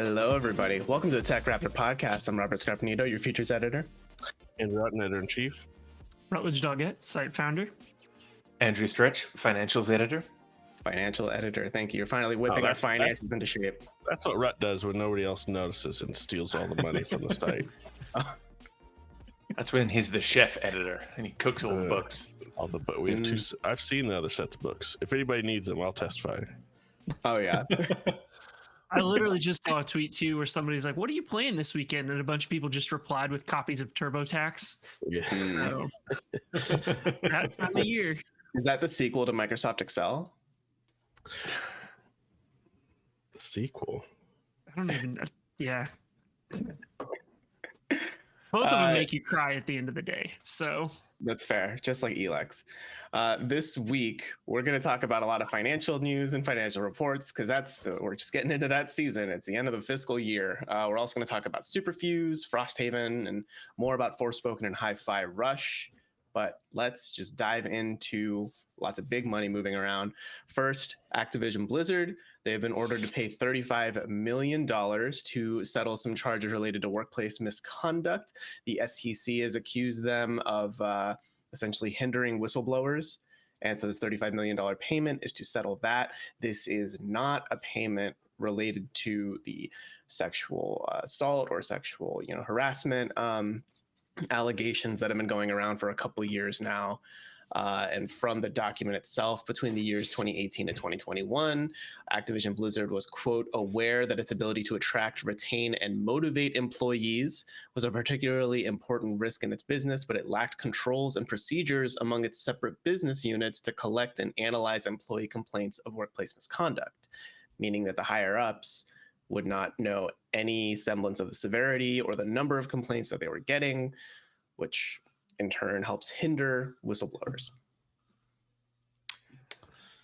Hello, everybody. Welcome to the TechRaptor podcast. I'm Robert Scarpanito, your features editor. Andrew Rutten, editor-in-chief. Rutledge Doggett, site founder. Andrew Stretch, financials editor. Financial editor. Thank you. You're finally whipping our finances into shape. That's what Rut does when nobody else notices and steals all the money from the site. That's when he's the chef editor and he cooks all the books. But we have two. I've seen the other sets of books. If anybody needs them, I'll testify. Oh, yeah. I literally just saw a tweet too where somebody's like, "What are you playing this weekend?" And a bunch of people just replied with copies of TurboTax. Yes. So it's that time of year. Is that the sequel to Microsoft Excel? The sequel. I don't even. Yeah. Both of them make you cry at the end of the day. So that's fair, just like Elex. This week, we're going to talk about a lot of financial news and financial reports because we're just getting into that season. It's the end of the fiscal year. We're also going to talk about Superfuse, Frosthaven, and more about Forspoken and Hi-Fi Rush. But let's just dive into lots of big money moving around. First, Activision Blizzard. They have been ordered to pay $35 million to settle some charges related to workplace misconduct. The SEC has accused them of essentially hindering whistleblowers. And so this $35 million payment is to settle that. This is not a payment related to the sexual assault or sexual harassment allegations that have been going around for a couple years now. And from the document itself, between the years 2018 and 2021, Activision Blizzard was, quote, aware that its ability to attract, retain, and motivate employees was a particularly important risk in its business, but it lacked controls and procedures among its separate business units to collect and analyze employee complaints of workplace misconduct, meaning that the higher-ups would not know any semblance of the severity or the number of complaints that they were getting, which in turn helps hinder whistleblowers.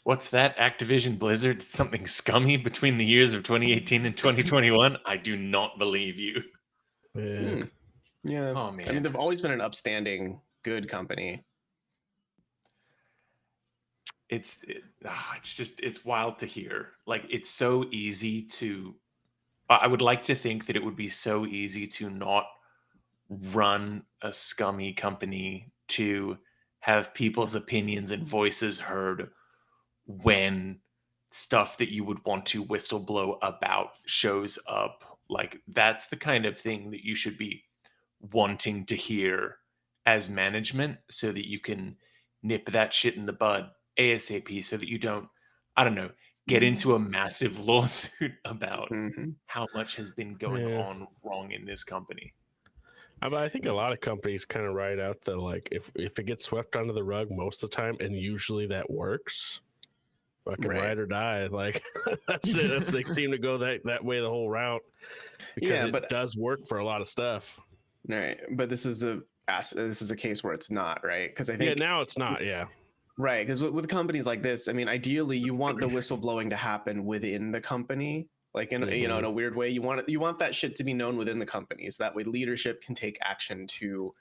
What's that? Activision Blizzard? Something scummy between the years of 2018 and 2021? I do not believe you. Yeah. Oh, man. I mean, they've always been an upstanding, good company. It's wild to hear. Like, it's so easy to... I would like to think that it would be so easy to not run a scummy company, to have people's opinions and voices heard when stuff that you would want to whistleblow about shows up. Like, that's the kind of thing that you should be wanting to hear as management so that you can nip that shit in the bud ASAP so that you don't, I don't know, get into a massive lawsuit about how much has been going on wrong in this company. I think a lot of companies kind of ride out the, like, if it gets swept under the rug most of the time, and usually that works, fucking ride or die. Like, that's it. They seem to go that way the whole route because it does work for a lot of stuff. Right, but this is a case where it's not, right? Because I think now it's not. Yeah. Right, because with companies like this, I mean, ideally, you want the whistleblowing to happen within the company, like in in a weird way. You want that shit to be known within the company, so that way leadership can take action to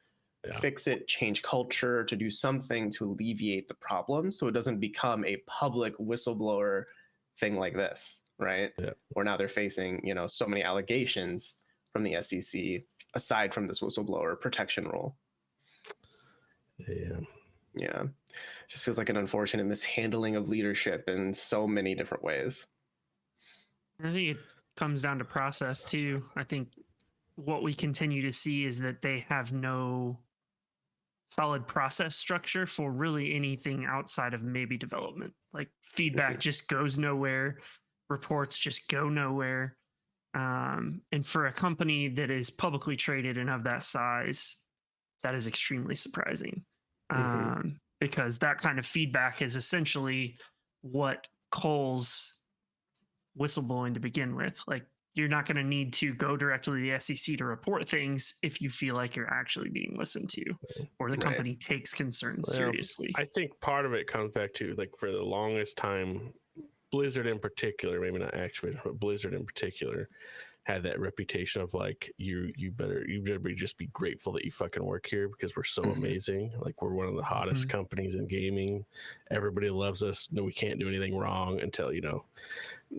fix it, change culture, to do something to alleviate the problem, so it doesn't become a public whistleblower thing like this, right? Yeah. Where now they're facing so many allegations from the SEC aside from this whistleblower protection rule. Yeah. Just feels like an unfortunate mishandling of leadership in so many different ways. I think it comes down to process too. I think what we continue to see is that they have no solid process structure for really anything outside of maybe development. Like, feedback just goes nowhere. Reports just go nowhere. And for a company that is publicly traded and of that size, that is extremely surprising. Because that kind of feedback is essentially what culls whistleblowing to begin with. Like, you're not going to need to go directly to the SEC to report things if you feel like you're actually being listened to or the company takes concerns seriously. I think part of it comes back to, like, for the longest time, Blizzard in particular, maybe not Activision, but Blizzard in particular, had that reputation of, like, you better just be grateful that you fucking work here because we're so amazing. Like, we're one of the hottest companies in gaming. Everybody loves us. No, we can't do anything wrong until,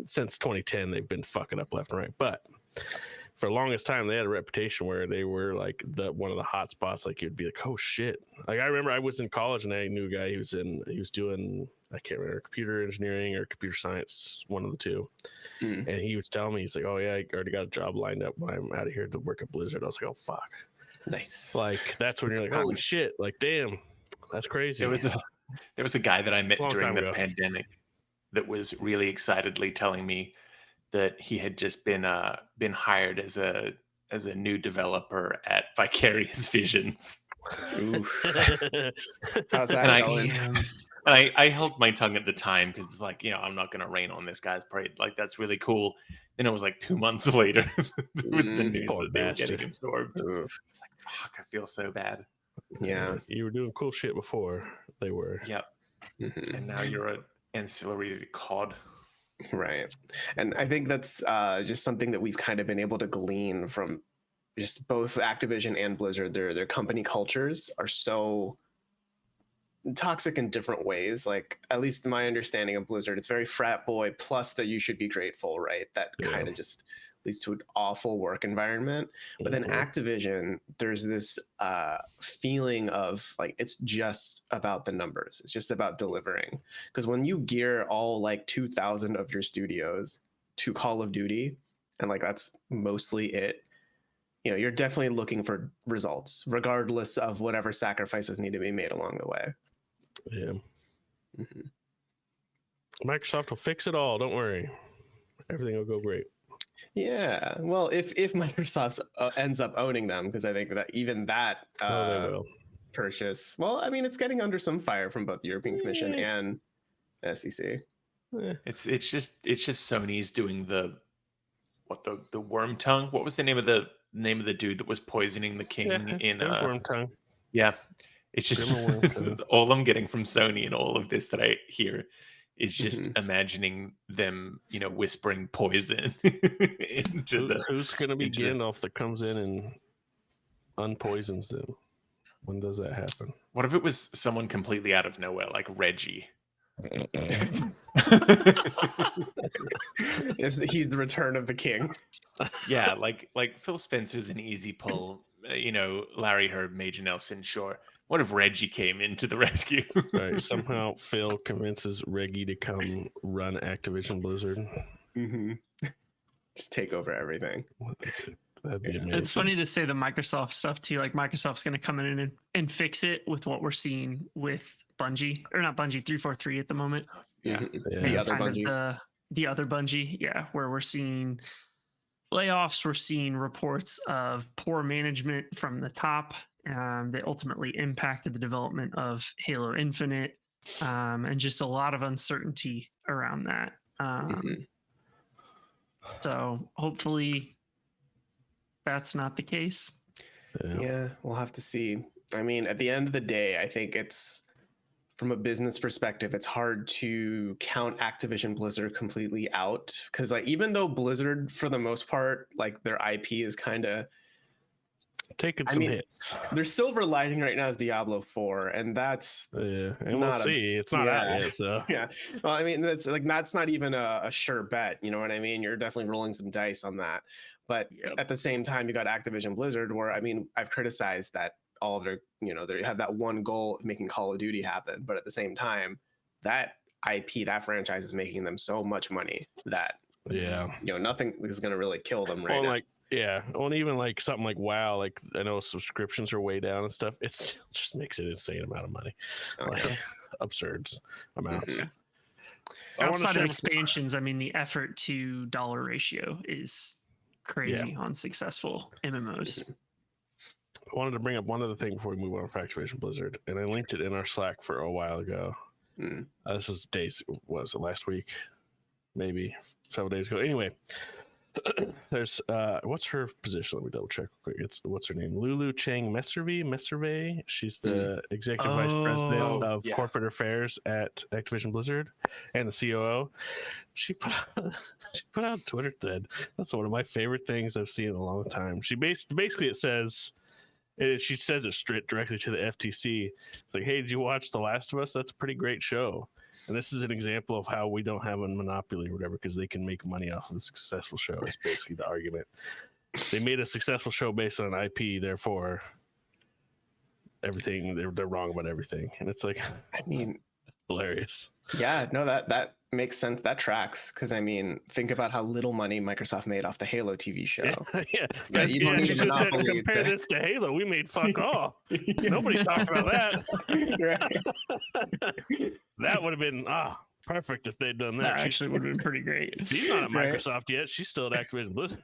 since 2010, they've been fucking up left and right. But for the longest time, they had a reputation where they were like one of the hot spots. Like you'd be like, oh shit. Like I remember I was in college and I knew a guy. He was doing, I can't remember, computer engineering or computer science, one of the two. And he was telling me, he's like, oh yeah, I already got a job lined up when I'm out of here to work at Blizzard. I was like, oh fuck. Nice. Like that's when you're like, holy shit. Like, damn, that's crazy. There was a guy that I met Long during time the ago. pandemic that was really excitedly telling me that he had just been hired as a new developer at Vicarious Visions. Oof. How's that And going? I held my tongue at the time because it's like, I'm not going to rain on this guy's parade. Like, that's really cool. Then it was like 2 months later, there was the news Poor that they were bastard. getting absorbed. Oof. It's like, fuck, I feel so bad. Yeah. You were doing cool shit before they were. Yep. Mhm. And now you're an ancillary to COD. Right. And I think that's just something that we've kind of been able to glean from just both Activision and Blizzard. Their company cultures are so toxic in different ways. Like, at least my understanding of Blizzard, it's very frat boy plus that you should be grateful, right? That kind of just leads to an awful work environment. But then Activision, there's this feeling of like, it's just about the numbers. It's just about delivering. Because when you gear all like 2,000 of your studios to Call of Duty, and like that's mostly it, you're definitely looking for results, regardless of whatever sacrifices need to be made along the way. Yeah. Microsoft will fix it all. Don't worry. Everything will go great. Yeah, well, if Microsoft ends up owning them, because I think that even that they will. purchase, well, I mean, it's getting under some fire from both the European Commission and SEC. It's just Sony's doing the worm tongue. What was the name of the dude that was poisoning the king in Worm Tongue. Yeah, it's just it's all I'm getting from Sony and all of this that I hear is just imagining them, whispering poison into who's going to be Gandalf that comes in and unpoisons them? When does that happen? What if it was someone completely out of nowhere, like Reggie? He's the return of the king. Yeah, like Phil Spencer's an easy pull. Larry Herb, Major Nelson, sure. What if Reggie came into the rescue? Right, somehow Phil convinces Reggie to come run Activision Blizzard. Just take over everything. That'd be amazing. It's funny to say the Microsoft stuff too. Like Microsoft's going to come in and fix it with what we're seeing with Bungie, or not Bungie, 343 at the moment. Yeah. The other Bungie. The other Bungie, yeah, where we're seeing layoffs. We're seeing reports of poor management from the top that ultimately impacted the development of Halo Infinite, and just a lot of uncertainty around that. So hopefully that's not the case. Yeah, we'll have to see. I mean, at the end of the day, I think it's, from a business perspective, it's hard to count Activision Blizzard completely out, because like, even though Blizzard, for the most part, like their IP is kind of taking some hits. Their silver lining right now is Diablo 4, and that's and we'll see. It's not out yet, so yeah. Well, I mean, that's not even a sure bet. You know what I mean? You're definitely rolling some dice on that. But at the same time, you got Activision Blizzard, where, I mean, I've criticized that all of their, they have that one goal of making Call of Duty happen. But at the same time, that IP, that franchise is making them so much money that, nothing is going to really kill them right now. And even like something like WoW, like I know subscriptions are way down and stuff. It just makes an insane amount of money, absurd amounts. Outside of expansions, I mean, the effort to dollar ratio is crazy on successful MMOs. I wanted to bring up one other thing before we move on for Activision Blizzard, and I linked it in our Slack for a while ago. This is days, was it last week? Maybe several days ago. Anyway, there's what's her position? Let me double check quick. What's her name? Lulu Chang Messervy. She's the executive vice president of corporate affairs at Activision Blizzard and the COO. She put out a Twitter thread. That's one of my favorite things I've seen in a long time. She basically it says. She says it straight directly to the FTC. It's like, hey, did you watch The Last of Us? That's a pretty great show. And this is an example of how we don't have a monopoly or whatever, because they can make money off of a successful show. Is basically the argument. They made a successful show based on IP, therefore everything they're wrong about everything. And it's like, I mean, hilarious. yeah, no, that makes sense. That tracks, because I mean, think about how little money Microsoft made off the Halo TV show. Yeah, Yeah, you don't need she a just said monopoly compare to- this to Halo. We made fuck all. Nobody talked about that. Right. That would have been perfect if they'd done that. That actually would have been pretty great. She's not at Right. Microsoft yet. She's still at Activision Blizzard.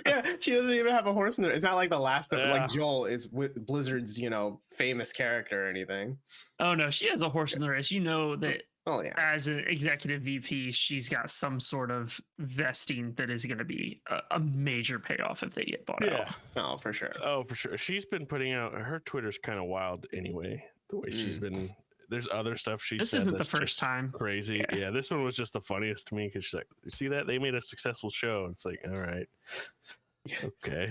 Yeah, she doesn't even have a horse in there. It's not like the last of Yeah. like Joel is with Blizzard's, famous character or anything. Oh no, she has a horse in the race. You know that Oh yeah. as an executive VP, she's got some sort of vesting that is going to be a major payoff if they get bought out. Oh, for sure. Oh, for sure. She's been putting out her Twitter's kind of wild anyway. The way she's been. There's other stuff she This said isn't the that's first just time. crazy. Yeah. Yeah, this one was just the funniest to me because she's like, "You see that? They made a successful show." It's like, all right, okay.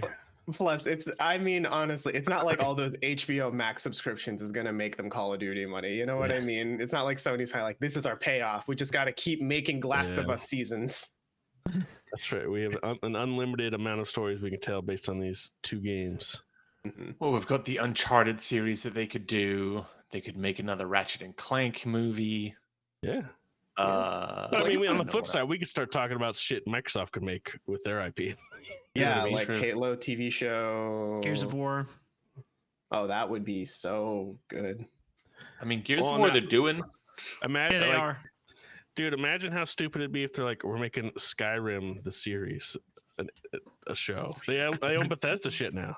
Plus, honestly, it's not like all those HBO Max subscriptions is gonna make them Call of Duty money. You know what I mean? It's not like Sony's like, this is our payoff. We just got to keep making Last of Yeah. Us seasons. That's right. We have an unlimited amount of stories we can tell based on these 2 games. Mhm. Well, we've got the Uncharted series that they could do. They could make another Ratchet and Clank movie. Yeah. Uh, But I mean, I on don't the know flip what side, we could start talking about shit Microsoft could make with their IP. You know Yeah, what I mean? like Sure. Halo TV show. Gears of War. Oh, that would be so good. I mean, Gears Well, of War now- they're doing. Imagine, Yeah, they like, are. dude, imagine how stupid it'd be if they're like, we're making Skyrim the series a show. They own Bethesda shit now.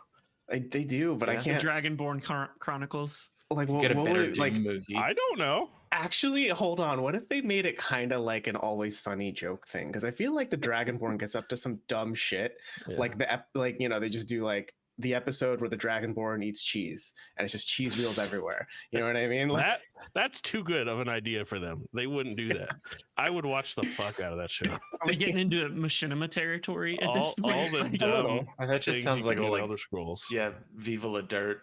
They do, but I Yeah. The can't. Dragonborn Chronicles. Like, what, Get a what better would it, Doom like? movie. I don't know. Actually, hold on. What if they made it kind of like an Always Sunny joke thing? Because I feel like the Dragonborn gets up to some dumb shit. Yeah. Like they just do like the episode where the Dragonborn eats cheese, and it's just cheese wheels everywhere. You know what I mean? Like, That's too good of an idea for them. They wouldn't do that. I would watch the fuck out of that show. Are we getting into machinima territory at this All point? the Like, dumb That just things sounds you like can all do in like Elder Scrolls. yeah, Viva la Dirt.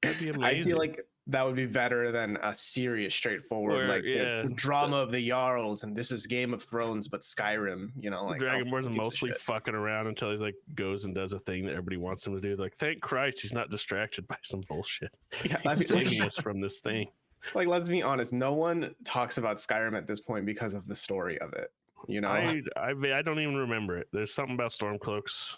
That'd be amazing. I feel like that would be better than a serious, straightforward Where, like yeah, the drama of the Jarls, and this is Game of Thrones, but Skyrim. You know, like Dragonborn's who gives a mostly shit? fucking around until he's like goes and does a thing that everybody wants him to do. Like, thank Christ he's not distracted by some bullshit. Yeah, He's I mean, saving us from this thing. like, let's be honest. No one talks about Skyrim at this point because of the story of it. You know, I don't even remember it. There's something about Stormcloaks,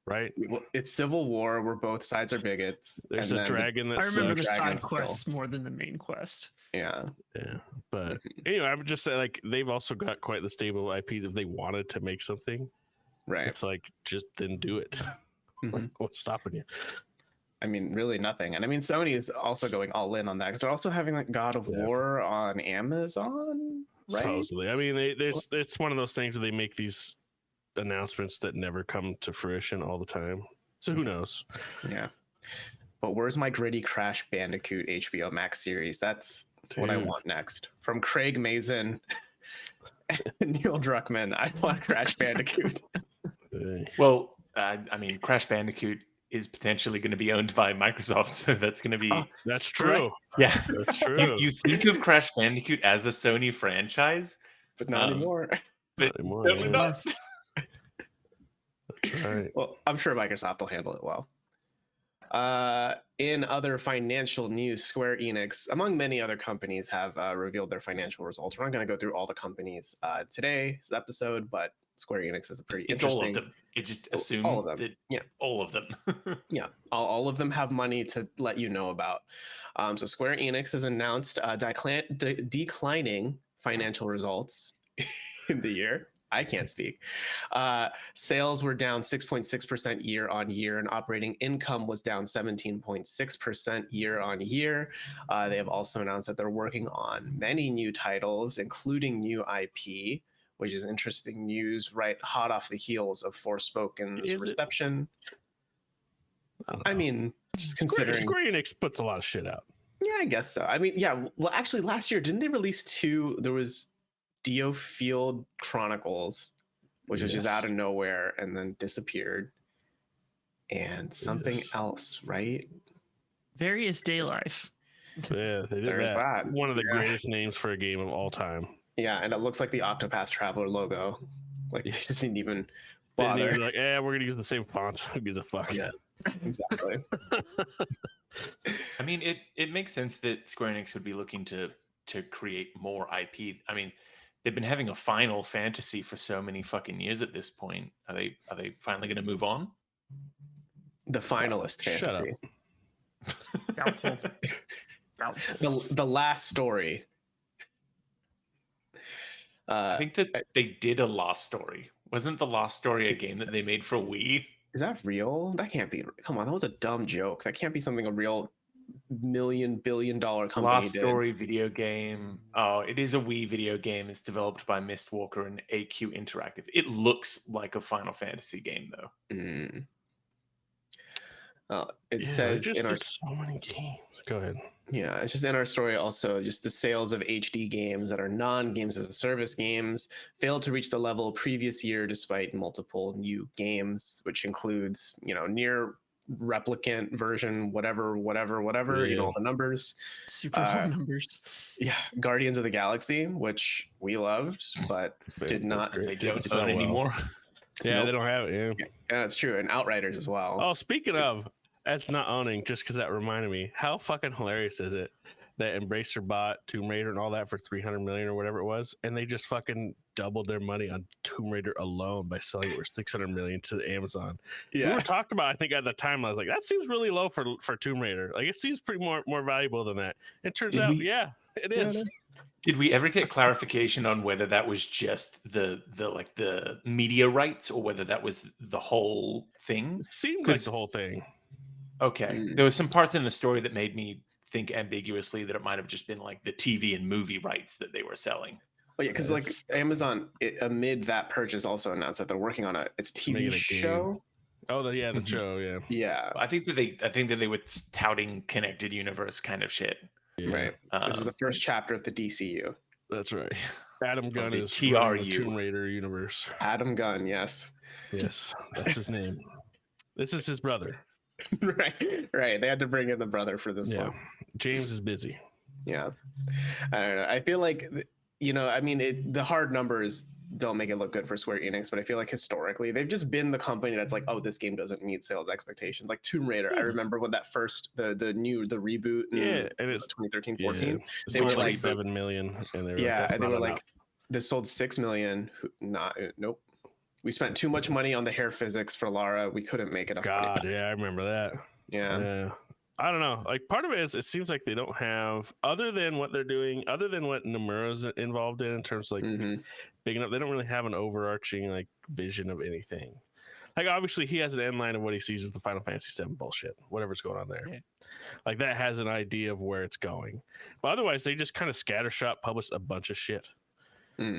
right? Well, it's civil war where both sides are bigots. There's and a then dragon that I remember the sucks. side Dragon's quests more than the main quest. Yeah, Yeah, but anyway, I would just say like they've also got quite the stable IP. If they wanted to make something, right. it's like just then do it. Mhm. Like, what's stopping you? I mean, really nothing. And I mean, Sony is also going all in on that because they're also having like God of Yeah. War on Amazon, right? Supposedly, I mean, it's one of those things where they make these announcements that never come to fruition all the time. So who knows? Yeah. But where's my gritty Crash Bandicoot HBO Max series? That's what I Dude. want next. From Craig Mazin and Neil Druckmann, I want Crash Bandicoot. Well, I mean, Crash Bandicoot is potentially going to be owned by Microsoft, so that's going to be Oh, That's true. yeah. That's true. You think of Crash Bandicoot as a Sony franchise, But not Um, anymore. but anymore, definitely yeah. not. That's right. Well, I'm sure Microsoft will handle it well. In other financial news, Square Enix, among many other companies, have revealed their financial results. We're not going to go through all the companies today's episode, but Square Enix is a pretty It's interesting. all of them. It just Oh, assumed all of them. that Yeah. all of them. Yeah, all of them have money to let you know about. So Square Enix has announced declining financial results in the year. I can't speak. Sales were down 6.6% year on year, and operating income was down 17.6% year on year. They have also announced that they're working on many new titles, including new IP, which is interesting news, right? Hot off the heels of Forspoken's Is it? reception. don't I know. mean, just considering. Square Enix puts a lot of shit out. Yeah, I guess so. I mean, yeah. Well, actually, last year, didn't they release 2? There was Dio Field Chronicles, which was just Yes. out of nowhere and then disappeared. And something Yes. else, right? Various Day Life. Yeah, they did There's that. One of the Yeah. greatest names for a game of all time. Yeah, and it looks like the Octopath Traveler logo. Like, they just didn't even They didn't bother. even be like, we're gonna use the same font. Who gives a fuck? Yeah, exactly. I mean, it makes sense that Square Enix would be looking to create more IP. I mean, they've been having a Final Fantasy for so many fucking years at this point. Are they finally going to move on? The finalist Shut fantasy. Doubtful. The last story. I think that they did a Lost Story. Wasn't the Lost Story a game that they made for Wii? Is that real? That can't be. Come on, that was a dumb joke. That can't be something a real billion-dollar company Lost did. Story video game. Oh, it is a Wii video game. It's developed by Mistwalker and AQ Interactive. It looks like a Final Fantasy game, though. Mm. It Yeah, says just in our did so many games. Go ahead. Yeah, it's just in our story also, just the sales of HD games that are non-games as a service games failed to reach the level previous year despite multiple new games, which includes, near replicant version, whatever, Yeah. all the numbers. Super low numbers. Yeah, Guardians of the Galaxy, which we loved, but did not. They Didn't don't sell own well. anymore. Yeah, Nope. they don't have it. Yeah. Yeah, that's true. And Outriders as well. Oh, speaking of, that's not owning, just because that reminded me, how fucking hilarious is it that Embracer bought Tomb Raider and all that for $300 million or whatever it was, and they just fucking doubled their money on Tomb Raider alone by selling it for $600 million to Amazon. We were talking about, I think at the time, I was like, that seems really low for Tomb Raider. Like, it seems pretty more valuable than that. It turns out, yeah, it is. Did we ever get clarification on whether that was just the media rights or whether that was the whole thing? It seemed like the whole thing. Okay. There was some parts in the story that made me think ambiguously that it might have just been like the TV and movie rights that they were selling. Oh yeah, because like Amazon, amid that purchase, also announced that they're working on its TV show. Oh, the show, yeah. Yeah, I think that they were touting connected universe kind of shit. Yeah. right. This is the first chapter of the DCU. That's right. Adam Gunn the is TRU. running the Tomb Raider universe. Adam Gunn, yes. Yes, that's his name. This is his brother. right. They had to bring in the brother for this one. James is busy. Yeah, I don't know. I feel like the hard numbers don't make it look good for Square Enix, but I feel like historically they've just been the company that's like, oh, this game doesn't meet sales expectations. Like Tomb Raider, I remember when that first the reboot in and it's 2013 yeah, 14 they were were like 7 million, and they were and they were like, this sold 6 million. Nope. We spent too much money on the hair physics for Lara. We couldn't make enough money. God, yeah, I remember that. Yeah. I don't know. Like, part of it is, it seems like they don't have, other than what they're doing, other than what Nomura's involved in terms of like big enough, they don't really have an overarching like vision of anything. Like, obviously he has an end line of what he sees with the Final Fantasy VII bullshit, whatever's going on there. Yeah. Like, that has an idea of where it's going. But otherwise, they just kind of scattershot published a bunch of shit.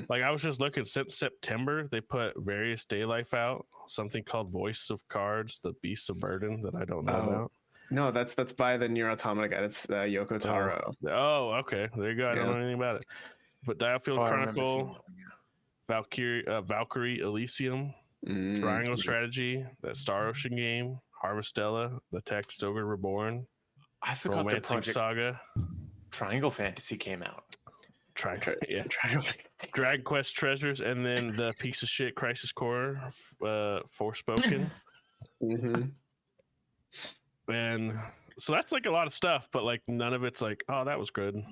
Like, I was just looking, since September, they put Various Daylife out, something called Voice of Cards, The Beasts of Burden, that I don't know about. No, that's by the Nier Automata guy. That's Yoko Taro. Oh, okay. There you go. I don't know anything about it. But Dialfield Chronicle, Valkyrie Elysium, Triangle Strategy, that Star Ocean game, Harvestella, The Text Ogre Reborn, I forgot Romantic the Project Saga, Triangle Fantasy came out. Drag Quest Treasures, and then the piece of shit Crisis Core, Forspoken. And so that's like a lot of stuff, but like none of it's like, oh, that was good.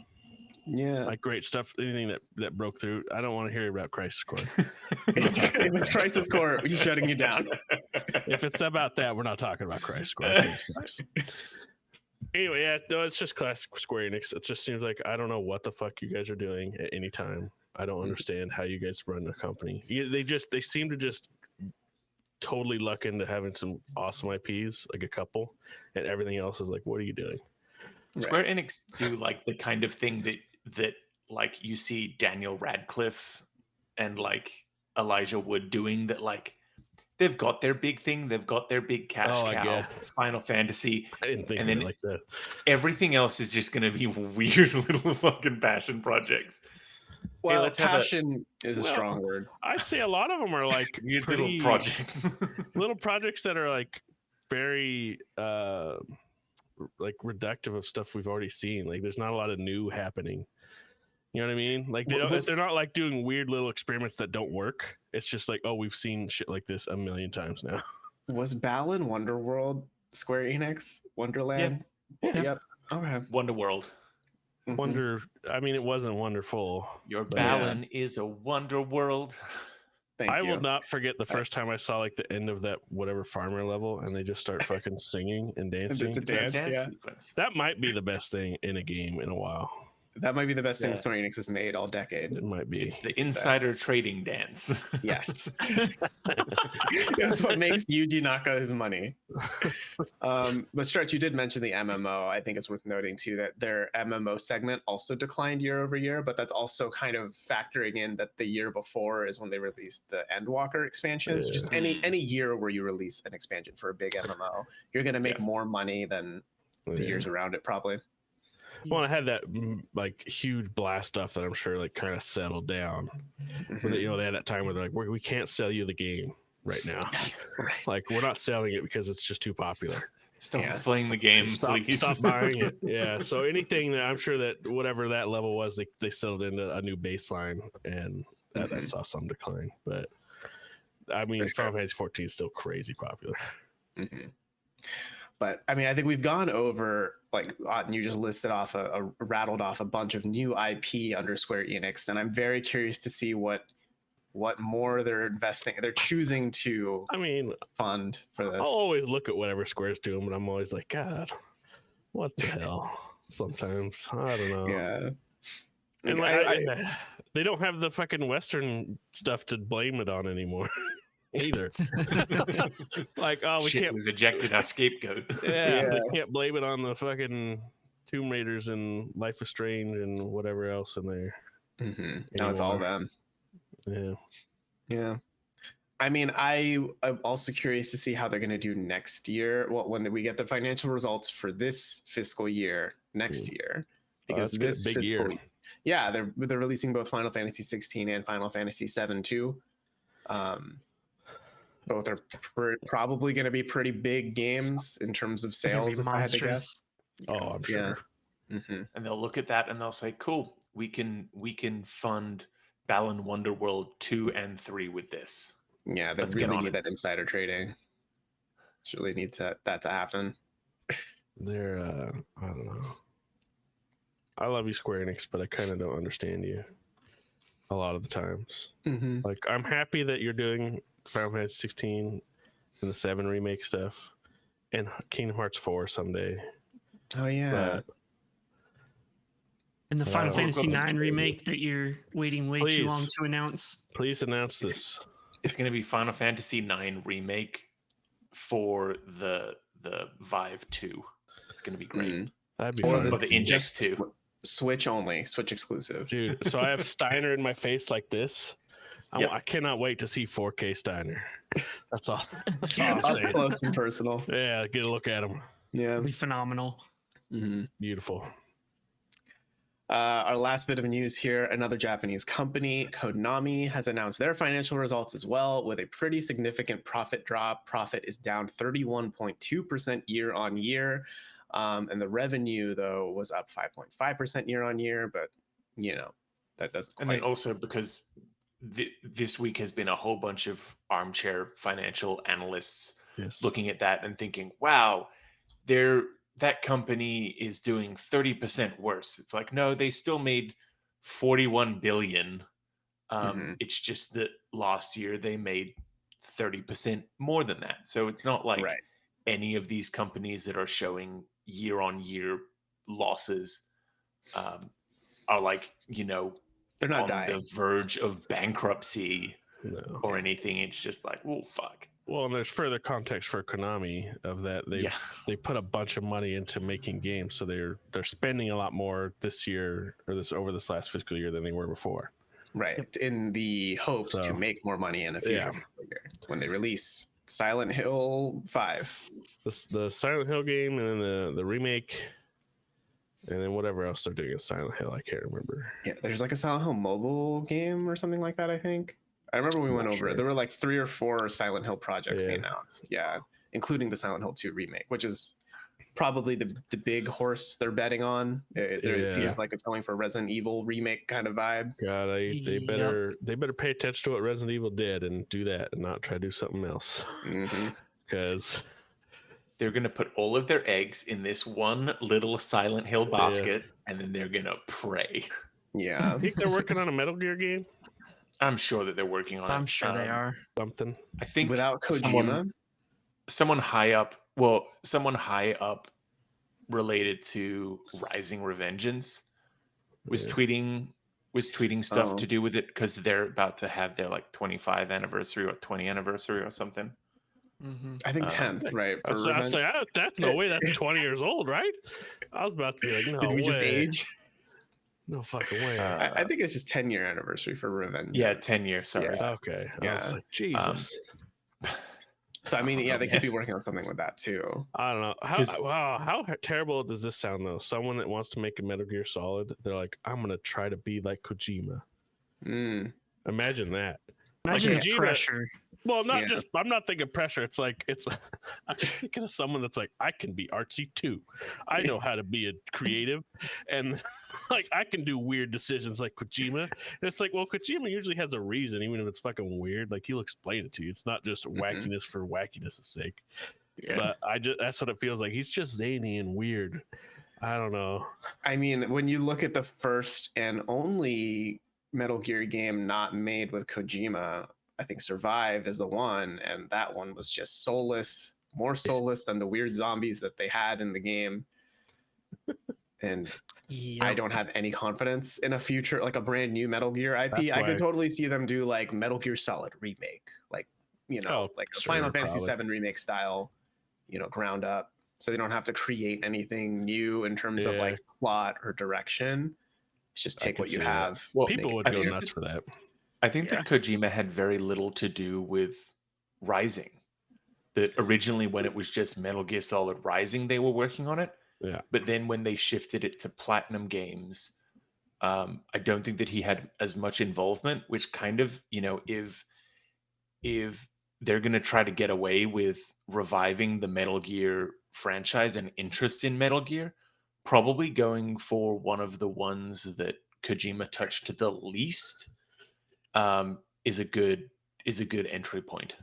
Yeah, like great stuff. Anything that broke through. I don't want to hear about Crisis Core. If it's Crisis Core, we're shutting you down. If it's about that, we're not talking about Crisis Core. It sucks. Anyway, it's just classic Square Enix. It just seems like I don't know what the fuck you guys are doing at any time. I don't understand how you guys run a company. They seem to just totally luck into having some awesome IPs, like a couple, and everything else is like, what are you doing? Square Enix do like the kind of thing that like you see Daniel Radcliffe and like Elijah Wood doing, that like they've got their big thing, they've got their big cash cow, Final Fantasy. I didn't think and of then it like that. Everything else is just going to be weird little fucking passion projects. Well, hey, passion is a strong word. I'd say a lot of them are like weird little projects. Little projects that are like very like reductive of stuff we've already seen. Like there's not a lot of new happening. You know what I mean? Like they're not like doing weird little experiments that don't work. It's just like, oh, we've seen shit like this a million times now. Was Balan Wonderworld Square Enix Wonderland? Yeah. Yep. Okay. Wonderworld. Mhm. I mean, it wasn't wonderful. Your but- Balan is a wonder world. Thank I you. will not forget the first time I saw like the end of that whatever farmer level, and they just start fucking singing and dancing. It's a dance, yeah. Sequence. That might be the best thing in a game in a while. That might be the best thing Yeah. Square Enix has made all decade. It might be. It's the insider trading dance. Yes. That's what makes Yuji Naka his money. But Stretch, you did mention the MMO. I think it's worth noting too that their MMO segment also declined year over year, but that's also kind of factoring in that the year before is when they released the Endwalker expansions. Yeah. Just any year where you release an expansion for a big MMO, you're going to make more money than the years around it probably. Well, I had that like huge blast stuff that I'm sure like kind of settled down. But you know, they had that time where they're like, we can't sell you the game right now. Right. Like we're not selling it because it's just too popular. Stop Yeah. playing the game, please. Stop buying it. Yeah. So anything that I'm sure that whatever that level was, they settled into a new baseline, and that saw some decline. But I mean, Final Fantasy 14 is still crazy popular. But I mean, I think we've gone over like you just listed off rattled off a bunch of new IP under Square Enix, and I'm very curious to see what more they're choosing to fund for this. I'll always look at whatever Square's doing, but I'm always like, God, what the hell? Sometimes I don't know. Yeah, and like, they don't have the fucking Western stuff to blame it on anymore. Either like, oh, we can't. We've ejected our scapegoat. Yeah, they can't blame it on the fucking Tomb Raiders and Life is Strange and whatever else in there. Now it's all them. Yeah. I mean, I'm also curious to see how they're going to do next year. Well, when we get the financial results for this fiscal year next year, because this big fiscal year. Yeah, they're releasing both Final Fantasy 16 and Final Fantasy 7 too. Both are probably going to be pretty big games in terms of sales, if I had to guess. Oh, I'm sure. And they'll look at that and they'll say, "Cool, we can fund Balan Wonderworld 2 and 3 with this." Yeah, they really need that insider trading. Really needs that to happen. They're I don't know. I love you, Square Enix, but I kind of don't understand you a lot of the times. Like, I'm happy that you're doing Final Fantasy 16 and the 7 remake stuff and Kingdom Hearts 4 someday. Oh yeah. And the Final Fantasy 9 remake that you're waiting way too long to announce. Please announce this. It's going to be Final Fantasy 9 remake for the Vive 2. It's going to be great. That'd be fun. Or the Index 2. Switch only, Switch exclusive. Dude, so I have Steiner in my face like this. I cannot wait to see 4K Steiner. That's all. That's all I'm Up saying. close and personal. Yeah, get a look at him. Yeah. It'll be phenomenal. Beautiful. Our last bit of news here, another Japanese company, Konami, has announced their financial results as well with a pretty significant profit drop. Profit is down 31.2% year on year. And the revenue, though, was up 5.5% year on year. But, that doesn't quite. And then also because this week has been a whole bunch of armchair financial analysts looking at that and thinking, wow, that company is doing 30% worse. It's like, no, they still made 41 billion. It's just that last year they made 30% more than that. So it's not like any of these companies that are showing year on year losses are like, they're not on dying. the verge of bankruptcy or anything. It's just like, well, fuck. Well, and there's further context for Konami of that. They put a bunch of money into making games, so they're spending a lot more this year or over this last fiscal year than they were before. Right, in the hopes to make more money in a future fiscal year when they release Silent Hill 5. The Silent Hill game, and then the remake, and then whatever else they're doing in Silent Hill, I can't remember. Yeah, there's like a Silent Hill mobile game or something like that, I think. I remember we went over it. There were like 3 or 4 Silent Hill projects they announced. Yeah, including the Silent Hill 2 remake, which is probably the big horse they're betting on. It seems like it's going for Resident Evil remake kind of vibe. God, they better pay attention to what Resident Evil did and do that, and not try to do something else. Because they're gonna put all of their eggs in this one little Silent Hill basket, and then they're gonna pray. Yeah, I think they're working on a Metal Gear game. I'm sure that they're working on it. I'm sure they are. Something. I think without Kojima, someone high up. Well, someone high up related to Rising Revengeance was tweeting stuff to do with it because they're about to have their like 25 anniversary or 20 anniversary or something. I think 10th, right? I was like, that's no way. That's 20 years old, right? I was about to be like, no Did we way. just age? No fucking way. I think it's just 10-year anniversary for Revenge. Yeah, 10 years. Sorry. Yeah. Okay. I was like, Jesus. So I mean, yeah, they could be working on something with that too. I don't know. How terrible does this sound though? Someone that wants to make a Metal Gear Solid, they're like, I'm gonna try to be like Kojima. Imagine that. Imagine like the pressure. Well, I'm not thinking pressure. It's like I'm just thinking of someone that's like, I can be artsy too. I know how to be a creative, and like I can do weird decisions like Kojima. And it's like, well, Kojima usually has a reason, even if it's fucking weird. Like he'll explain it to you. It's not just wackiness for wackiness' sake. Yeah. But that's what it feels like. He's just zany and weird. I don't know. I mean, when you look at the first and only Metal Gear game not made with Kojima, I think Survive is the one, and that one was just soulless, more soulless than the weird zombies that they had in the game. And I don't have any confidence in a future, like a brand new Metal Gear IP. I could totally see them do like Metal Gear Solid remake, like, like Final Fantasy VII remake style, ground up. So they don't have to create anything new in terms of like plot or direction. It's just take what you have. Well, people would go nuts for that. I think that Kojima had very little to do with Rising. That originally, when it was just Metal Gear Solid Rising, they were working on it. Yeah. But then when they shifted it to Platinum Games, I don't think that he had as much involvement, which kind of, if they're going to try to get away with reviving the Metal Gear franchise and interest in Metal Gear, probably going for one of the ones that Kojima touched the least is a good entry point.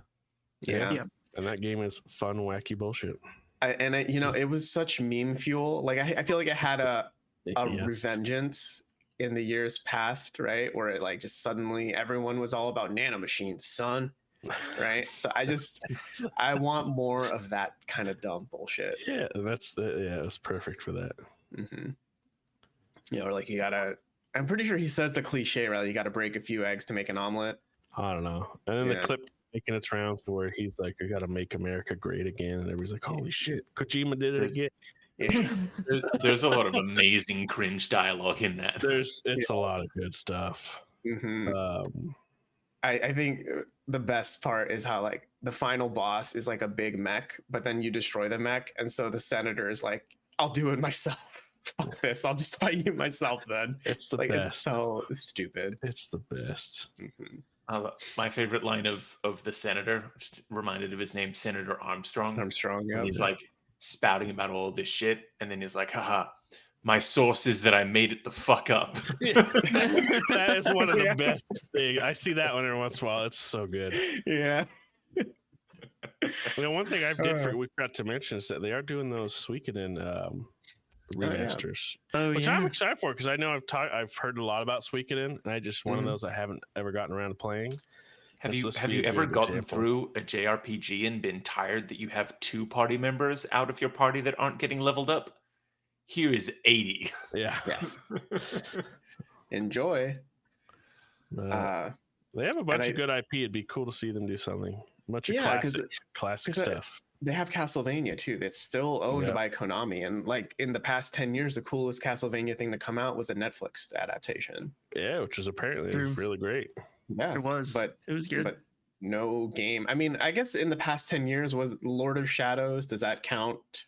Yeah. And that game is fun, wacky bullshit. It was such meme fuel. Like I feel like it had a revengeance in the years past, right? Where it like just suddenly everyone was all about nanomachines, son. Right. So I want more of that kind of dumb bullshit. Yeah, it was perfect for that. Or like I'm pretty sure he says the cliche, right? You got to break a few eggs to make an omelet. I don't know. And then the clip making its rounds to where he's like, "You got to make America great again," and everybody's like, "Holy shit, Kojima did it again." Yeah. There's a lot of amazing cringe dialogue in that. It's a lot of good stuff. I think the best part is how like the final boss is like a big mech, but then you destroy the mech, and so the senator is like, "I'll do it myself. Fuck this. I'll just fight you myself then." It's the like best. It's so stupid. It's the best. My favorite line of the senator, just reminded of his name, Senator Armstrong. Yeah. He's like spouting about all this shit, and then he's like, "Haha, my source is that I made it the fuck up." That is one of the best things. I see that one every once in a while. It's so good. Yeah. One thing we forgot to mention is that they are doing those Suikoden remasters, which I'm excited for because I know I've heard a lot about Suikoden, and I just one of those I haven't ever gotten around to playing. Have you ever gotten through a JRPG and been tired that you have 2 party members out of your party that aren't getting leveled up? Here is 80. Yeah. Yes. Enjoy. They have a bunch of good IP. It'd be cool to see them do something. Much of classic stuff. They have Castlevania too. That's still owned by Konami, and like in the past 10 years, the coolest Castlevania thing to come out was a Netflix adaptation. Yeah, which is apparently really great. Yeah, it was. But it was good. But no game. I mean, I guess in the past 10 years was Lord of Shadows. Does that count?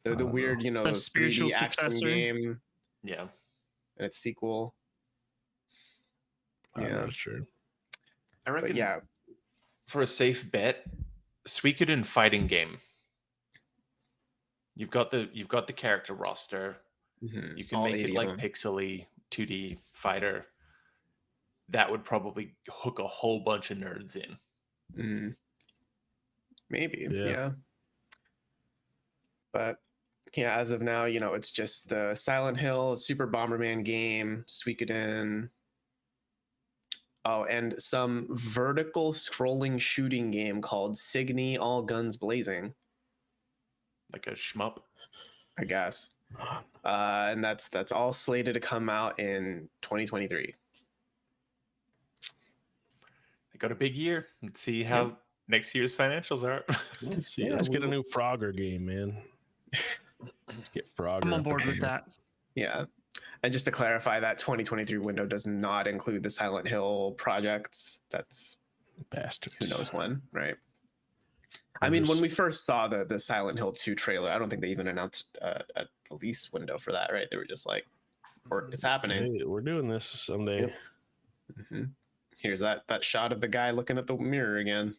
The weird, the spiritual successor game. Yeah, and its sequel. I'm not sure. I reckon. For a safe bet, Suikoden fighting game. You've got the character roster. Mhm. You can All make 80 it of like them. pixely 2D fighter. That would probably hook a whole bunch of nerds in. Mm, maybe, Yeah. yeah. But yeah, as of now, it's just the Silent Hill, Super Bomberman game, Suikoden. Oh, and some vertical scrolling shooting game called Signy All Guns Blazing, Like a shmup. I guess. And that's all slated to come out in 2023. They got a big year. Let's see how next year's financials are. Let's see. Yeah, Let's get a new Frogger game, man. Let's get Frogger. I'm on up board in with here. that. Yeah. And just to clarify, that 2023 window does not include the Silent Hill projects. That's Bastards. who knows when, right? Or I mean, when just- we first saw the Silent Hill 2 trailer, I don't think they even announced a release window for that, right? They were just like, or it's happening. Hey, we're doing this someday. Yep. Mm-hmm. Here's that shot of the guy looking at the mirror again.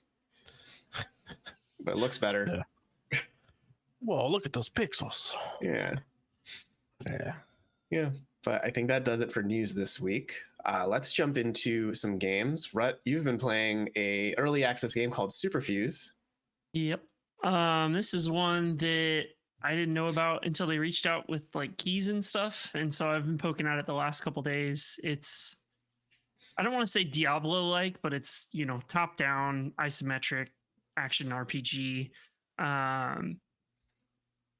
But it looks better. Yeah. Whoa, look at those pixels. Yeah. Yeah. Yeah. But I think that does it for news this week. Let's jump into some games. Rut, you've been playing a early access game called Superfuse. Yep. This is one that I didn't know about until they reached out with like keys and stuff, and so I've been poking at it the last couple days. It's, I don't want to say Diablo-like, but it's, top-down isometric action RPG.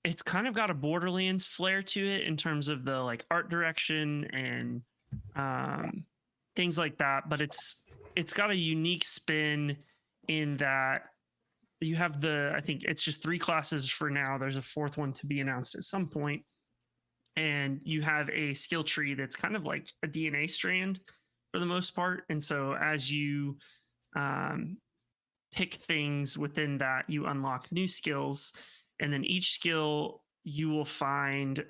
It's kind of got a Borderlands flair to it in terms of the like art direction and things like that, but it's got a unique spin in that you have I think it's just 3 classes for now. There's a 4th one to be announced at some point. And you have a skill tree that's kind of like a DNA strand for the most part. And so as you pick things within that, you unlock new skills. And then each skill, you will find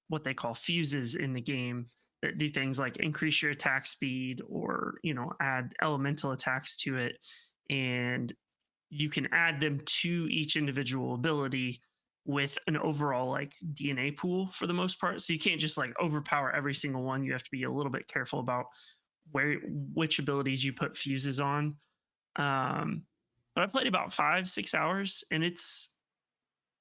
what they call fuses in the game that do things like increase your attack speed or, add elemental attacks to it. And you can add them to each individual ability with an overall like DNA pool for the most part. So you can't just like overpower every single one. You have to be a little bit careful about which abilities you put fuses on. But I played about 5-6 hours, and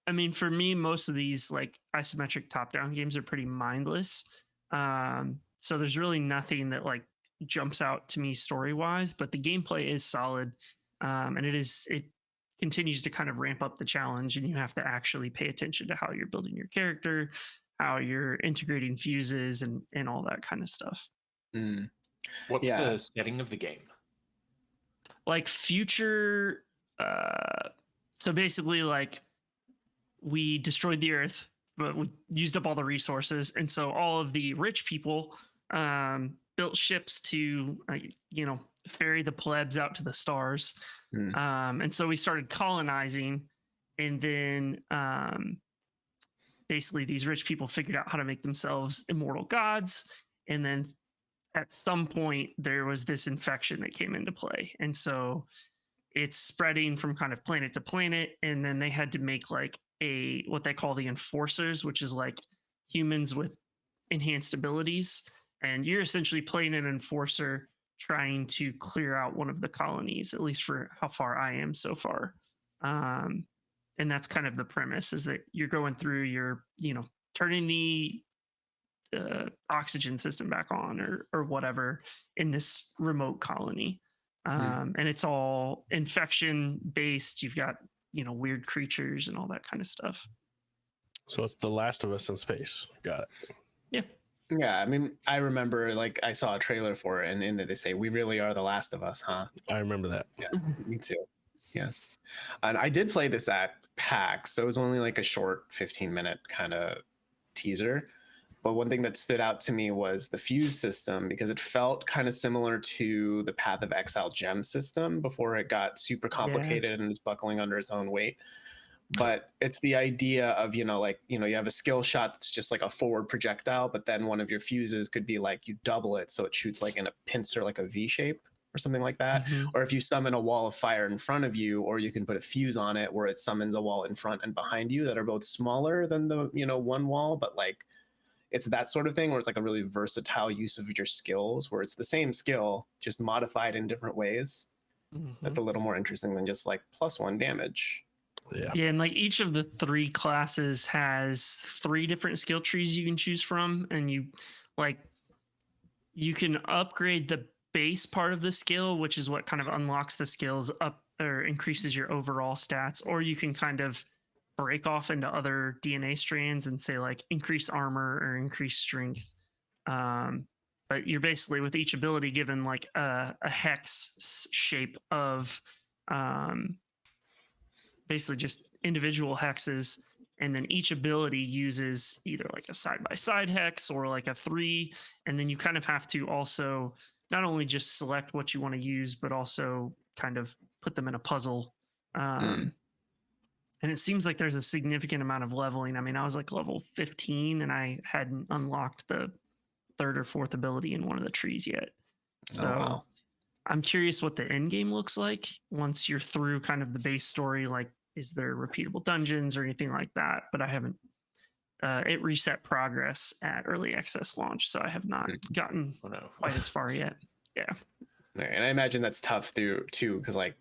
I mean, for me, most of these like isometric top-down games are pretty mindless. So there's really nothing that like jumps out to me story-wise, but the gameplay is solid. And it continues to kind of ramp up the challenge, and you have to actually pay attention to how you're building your character, how you're integrating fuses, and all that kind of stuff. Mm. What's Yeah. the setting of the game? Like future, so basically like we destroyed the earth, but we used up all the resources, and so all of the rich people built ships to ferry the plebs out to the stars. And so we started colonizing, and then basically these rich people figured out how to make themselves immortal gods. And then at some point there was this infection that came into play, and so it's spreading from kind of planet to planet. And then they had to make like what they call the enforcers, which is like humans with enhanced abilities, and you're essentially playing an enforcer trying to clear out one of the colonies, at least for how far I am so far. And that's kind of the premise, is that you're going through, you're turning the oxygen system back on or whatever in this remote colony. And it's all infection based. You've got weird creatures and all that kind of stuff. So it's The Last of Us in space. Got it. Yeah. Yeah, I mean, I remember like I saw a trailer for it, and in it they say, "We really are the Last of Us, huh?" I remember that. Yeah, me too. Yeah, and I did play this at PAX, so it was only like a short 15-minute kind of teaser. But one thing that stood out to me was the fuse system, because it felt kind of similar to the Path of Exile gem system before it got super complicated and is buckling under its own weight. But it's the idea of, you have a skill shot that's just like a forward projectile, but then one of your fuses could be like you double it, so it shoots like in a pincer, like a V shape. or something like that. Mhm. Or if you summon a wall of fire in front of you, or you can put a fuse on it where it summons a wall in front and behind you that are both smaller than the, one wall, but like it's that sort of thing where it's like a really versatile use of your skills, where it's the same skill just modified in different ways. That's a little more interesting than just like +1 damage. Yeah, and like each of the 3 classes has 3 different skill trees you can choose from, and you can upgrade the base part of the skill, which is what kind of unlocks the skills up or increases your overall stats, or you can kind of break off into other DNA strands and say like increase armor or increase strength. But you're basically with each ability given like a hex shape of basically just individual hexes, and then each ability uses either like a side-by-side hex or like a 3, and then you kind of have to also not only just select what you want to use but also kind of put them in a puzzle. And it seems like there's a significant amount of leveling. I mean, I was like level 15 and I hadn't unlocked the 3rd or 4th ability in one of the trees yet. So wow. I'm curious what the end game looks like once you're through kind of the base story. Like, is there repeatable dungeons or anything like that? But I haven't. It reset progress at early access launch, so I have not gotten quite as far yet. Yeah. And I imagine that's tough too, because like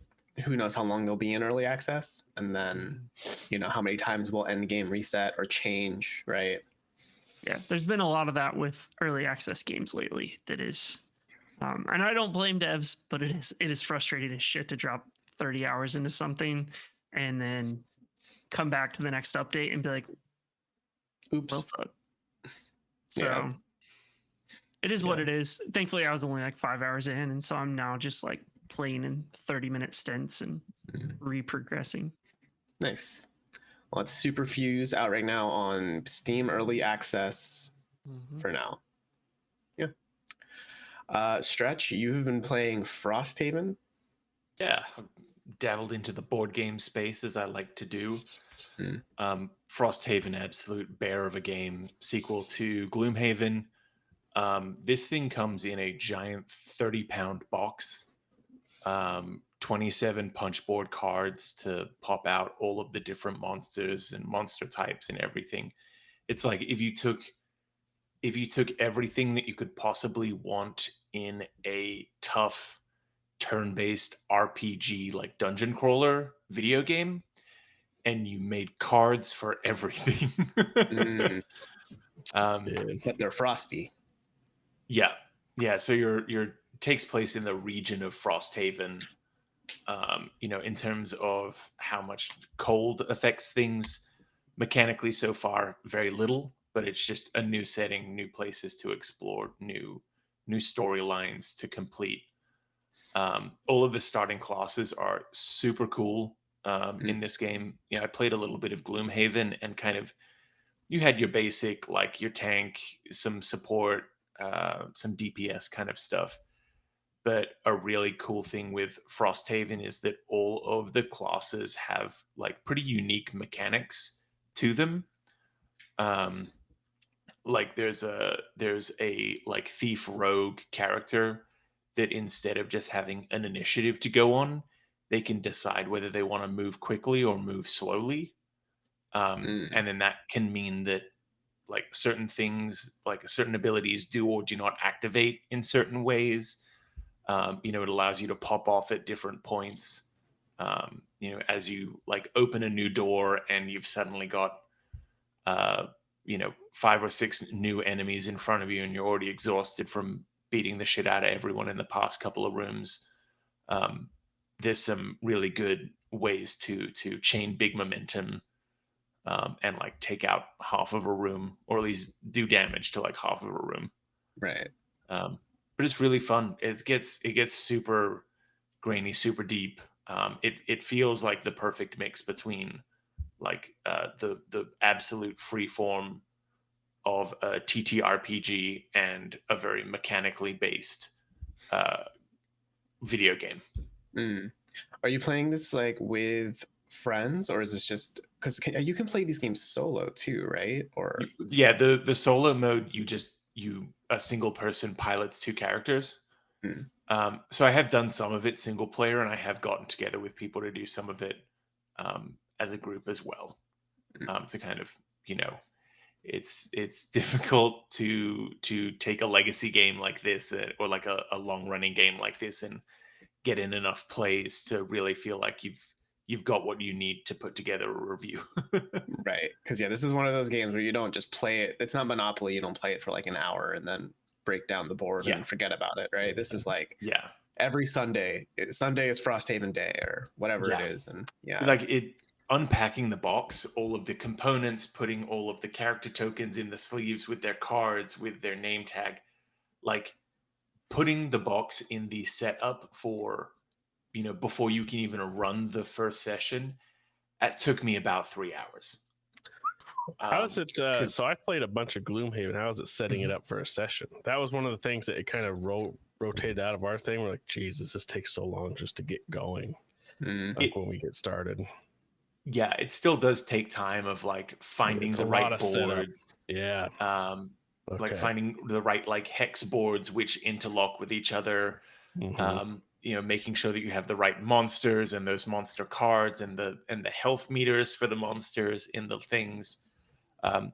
who knows how long they'll be in early access, and then how many times will end game reset or change, right? Yeah, there's been a lot of that with early access games lately. That is. And I don't blame devs, but it is frustrating as shit to drop 30 hours into something and then come back to the next update and be like, oops. Well, fuck. So it is what it is. Thankfully, I was only like 5 hours in, and so I'm now just like playing in 30-minute stints and re-progressing. Nice. Well, it's Superfuse out right now on Steam Early Access for now. Stretch, you've been playing Frosthaven? Yeah, I've dabbled into the board game space as I like to do. Frosthaven, absolute bear of a game, sequel to Gloomhaven. This thing comes in a giant 30-pound box, 27 punchboard cards to pop out all of the different monsters and monster types and everything. It's like if you took everything that you could possibly want in a tough turn-based RPG like dungeon crawler video game, and you made cards for everything. But they're frosty. Yeah. So your takes place in the region of Frosthaven. In terms of how much cold affects things mechanically so far, very little. But it's just a new setting, new places to explore, new storylines to complete. All of the starting classes are super cool in this game. I played a little bit of Gloomhaven, and kind of you had your basic, like your tank, some support, some DPS kind of stuff. But a really cool thing with Frosthaven is that all of the classes have like pretty unique mechanics to them. Like there's a like thief rogue character that instead of just having an initiative to go on, they can decide whether they want to move quickly or move slowly. And then that can mean that like certain things, like certain abilities do or do not activate in certain ways. It allows you to pop off at different points. As you like open a new door and you've suddenly got 5 or 6 new enemies in front of you, and you're already exhausted from beating the shit out of everyone in the past couple of rooms. There's some really good ways to chain big momentum, and like take out half of a room, or at least do damage to like half of a room. Right. But it's really fun. It gets super grainy, super deep. It feels like the perfect mix between like the absolute free form of a TTRPG and a very mechanically based video game. Are you playing this like with friends, or is this just because you can play these games solo too, right? Or yeah, the solo mode, a single person pilots 2 characters. So I have done some of it single player, and I have gotten together with people to do some of it as a group as well. To kind of, it's difficult to take a legacy game like this or like a long running game like this and get in enough plays to really feel like you've got what you need to put together a review. Right, because this is one of those games where you don't just play it. It's not Monopoly. You don't play it for like an hour and then break down the board and forget about it, right? This is like every Sunday is Frosthaven Day or whatever it is, and like it unpacking the box, all of the components, putting all of the character tokens in the sleeves with their cards, with their name tag, like putting the box in the setup for, before you can even run the first session, that took me about 3 hours. How is it? So I played a bunch of Gloomhaven. How is it setting it up for a session? That was one of the things that it kind of rotated out of our thing. We're like, Jesus, this takes so long just to get going. Like when we get started. Yeah, it still does take time of like finding the right boards. Yeah. Like finding the right like hex boards which interlock with each other. Making sure that you have the right monsters and those monster cards and the health meters for the monsters in the things.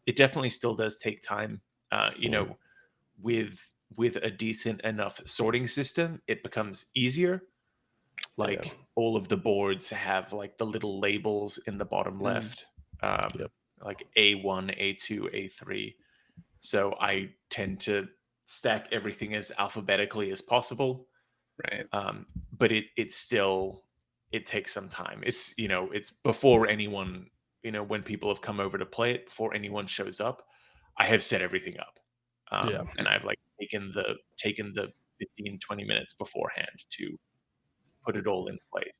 It definitely still does take time. With a decent enough sorting system, it becomes easier. Like all of the boards have like the little labels in the bottom left, like A1, A2, A3. So I tend to stack everything as alphabetically as possible. Right. But it takes some time. It's before anyone, when people have come over to play it, before anyone shows up, I have set everything up. And I've like taken the 15, 20 minutes beforehand to put it all in place.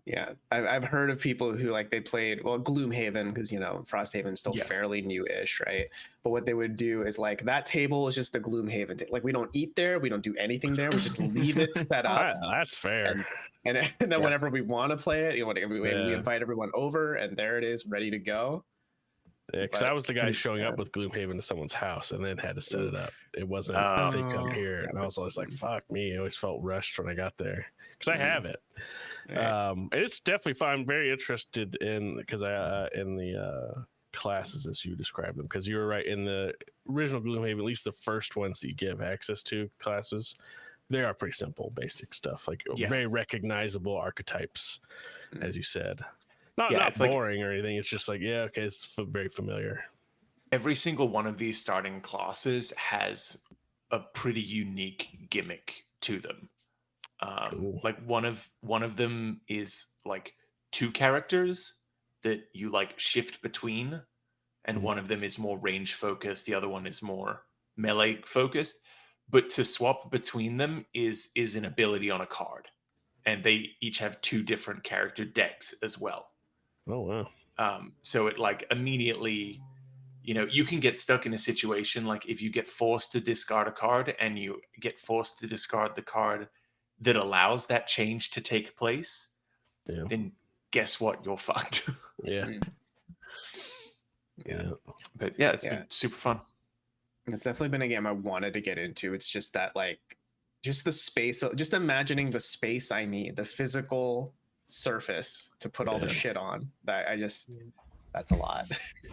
Yeah, I've heard of people who like they played Gloomhaven because Frosthaven's still fairly new-ish, right? But what they would do is like that table is just the Gloomhaven. Like we don't eat there, we don't do anything there. We just leave it set up. That's fair. And then whenever we want to play it, we invite everyone over, and there it is, ready to go. Yeah, because I was the guy showing up with Gloomhaven to someone's house and then had to set it up. It wasn't they come here, and I was always like, "Fuck me!" I always felt rushed when I got there because I have it. It's definitely fun. I'm very interested in because in the classes as you described them, because you were right in the original Gloomhaven. At least the first ones that you give access to classes, they are pretty simple, basic stuff, like very recognizable archetypes, as you said. Not boring or anything. It's just like, it's very familiar. Every single one of these starting classes has a pretty unique gimmick to them. Cool. Like one of them is like two characters that you like shift between, and one of them is more range focused. The other one is more melee focused. But to swap between them is an ability on a card, and they each have two different character decks as well. Oh wow. So it like immediately, you can get stuck in a situation like if you get forced to discard a card and you get forced to discard the card that allows that change to take place, then guess what? You're fucked. Yeah. But it's been super fun. It's definitely been a game I wanted to get into. It's just that just the space, just imagining the space I need, the physical surface to put all the shit on. That's a lot.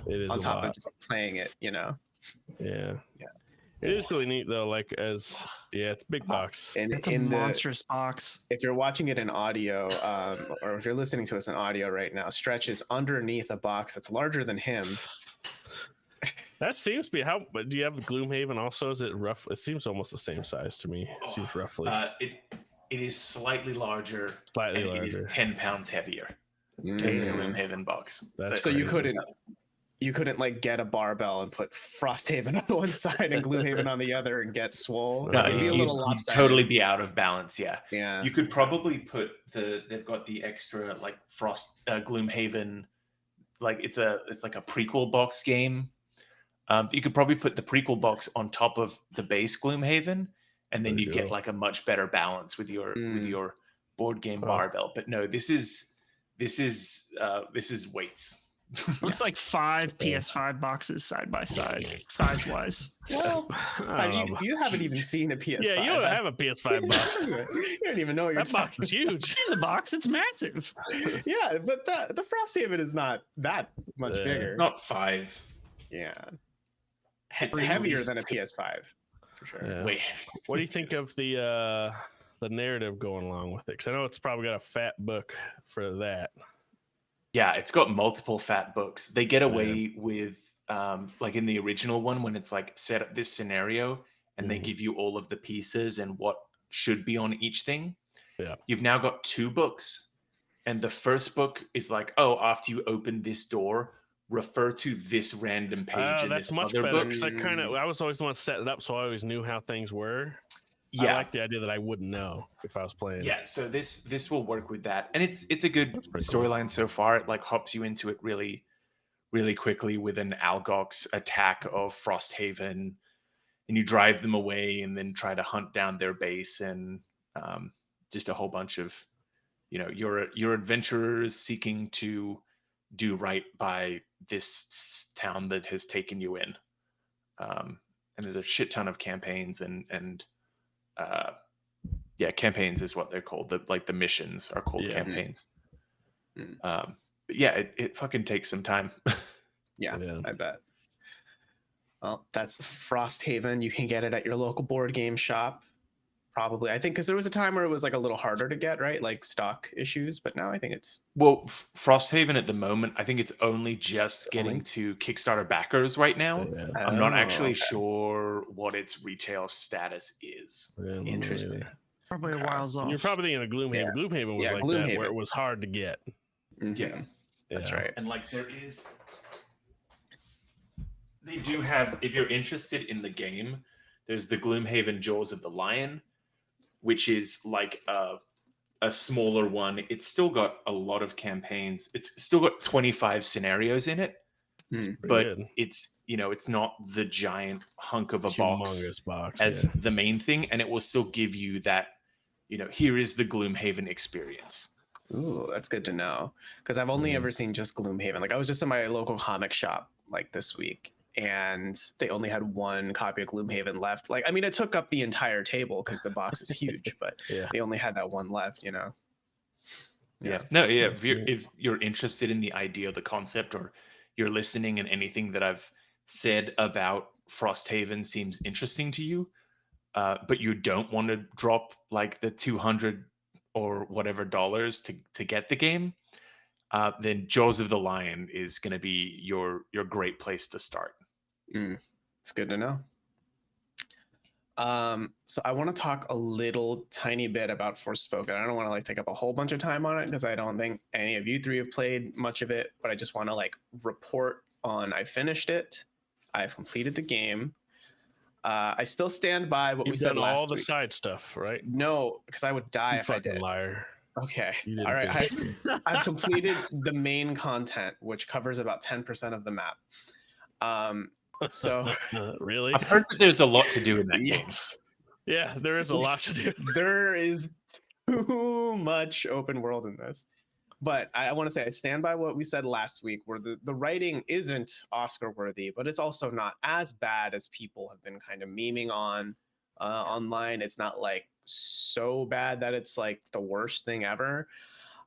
It is on top lot. of just playing it, Yeah. It is really neat though. Like it's a big box. And it's a monstrous box. If you're watching it in audio, or if you're listening to us in audio right now, Stretch is underneath a box that's larger than him. That seems to be how. But do you have Gloomhaven also? Is it rough? It seems almost the same size to me. It seems roughly. It is slightly larger. It is 10 pounds heavier than the Gloomhaven box. So you couldn't like get a barbell and put Frosthaven on one side and Gloomhaven on the other and get swole. No, it'd be a little lopsided. Totally be out of balance. Yeah. You could probably put they've got the extra like Gloomhaven, like it's like a prequel box game. You could probably put the prequel box on top of the base Gloomhaven, and then you get like a much better balance with your board game barbell. But no, this is weights. Looks like 5 PS5 boxes side by side, size wise. Well, I don't know. you haven't even seen a PS5. Yeah, you don't have a PS5 box. You don't even know what you're That box talking is huge. It's in the box. It's massive. Yeah, but the Frosthaven is not that much Yeah. bigger. It's not 5. Yeah. It's Pretty heavier least than a PS5, for sure. Yeah. Wait. What do you think of the narrative going along with it? Because I know it's probably got a fat book for that. Yeah, it's got multiple fat books. They get away with, like in the original one, when it's like set up this scenario and they Mhm. give you all of the pieces and what should be on each thing. Yeah. You've now got 2 books. And the first book is like, oh, after you open this door, refer to this random page in That's this much other better book. because I was always the one setting it up, so I always knew how things were. I Yeah. like the idea that I wouldn't know if I was playing. Yeah, so this will work with that, and it's a good That's pretty cool. storyline so far. It like hops you into it really, really quickly with an Algox attack of Frosthaven, and you drive them away, and then try to hunt down their base, and just a whole bunch of, your adventurers seeking to do right by this town that has taken you in, and there's a shit ton of campaigns and. Yeah, campaigns is what they're called. The missions are called Yeah. campaigns. Mm. But yeah, it fucking takes some time. Yeah, Yeah. I bet. Well, that's Frosthaven. You can get it at your local board game shop. Probably, I think, because there was a time where it was like a little harder to get, right? Like stock issues, but now I think it's Well, Frosthaven at the moment, I think it's only just getting Only? to Kickstarter backers right now. Yeah. I'm not Oh, actually okay. sure what its retail status is. Yeah, I don't know Interesting. either. Probably Okay. a while's off. You're probably thinking of Gloomhaven. Yeah. Gloomhaven was Yeah, like that, where Gloomhaven. it was hard to get. Mhm. Yeah. That's Yeah. right. And like they do have, if you're interested in the game, there's the Gloomhaven Jaws of the Lion, which is like a smaller one. It's still got a lot of campaigns. It's still got 25 scenarios in it, Pretty but good. it's not the giant hunk of a box Humongous box. as Yeah. the main thing, and it will still give you that, here is the Gloomhaven experience. Ooh, that's good to know. Because I've only Mhm. ever seen just Gloomhaven. Like I was just in my local comic shop like this week, and they only had one copy of Gloomhaven left. Like, I mean, it took up the entire table because the box is huge, but Yeah. they only had that one left. No, That's if you're interested in the idea, the concept, or you're listening and anything that I've said about Frosthaven seems interesting to you, but you don't want to drop like the $200 or whatever dollars to get the game, then Jaws of the Lion is going to be your great place to start. It's good to know. So I want to talk a little tiny bit about Forspoken. I don't want to like take up a whole bunch of time on it because I don't think any of you three have played much of it, but I just want to like report on I finished it. I've completed the game. I still stand by what You've we said done last all the week. side stuff, right? No, because I would die You if I fucking did. liar. Okay. You didn't All right. finish I've completed the main content, which covers about 10% of the map. So Really? I've heard that there's a lot to do in that game. yes, Yeah, there is a lot to do. there is too much open world in this. But I want to say I stand by what we said last week, where the writing isn't Oscar worthy, but it's also not as bad as people have been kind of memeing on online. It's not like so bad that it's like the worst thing ever.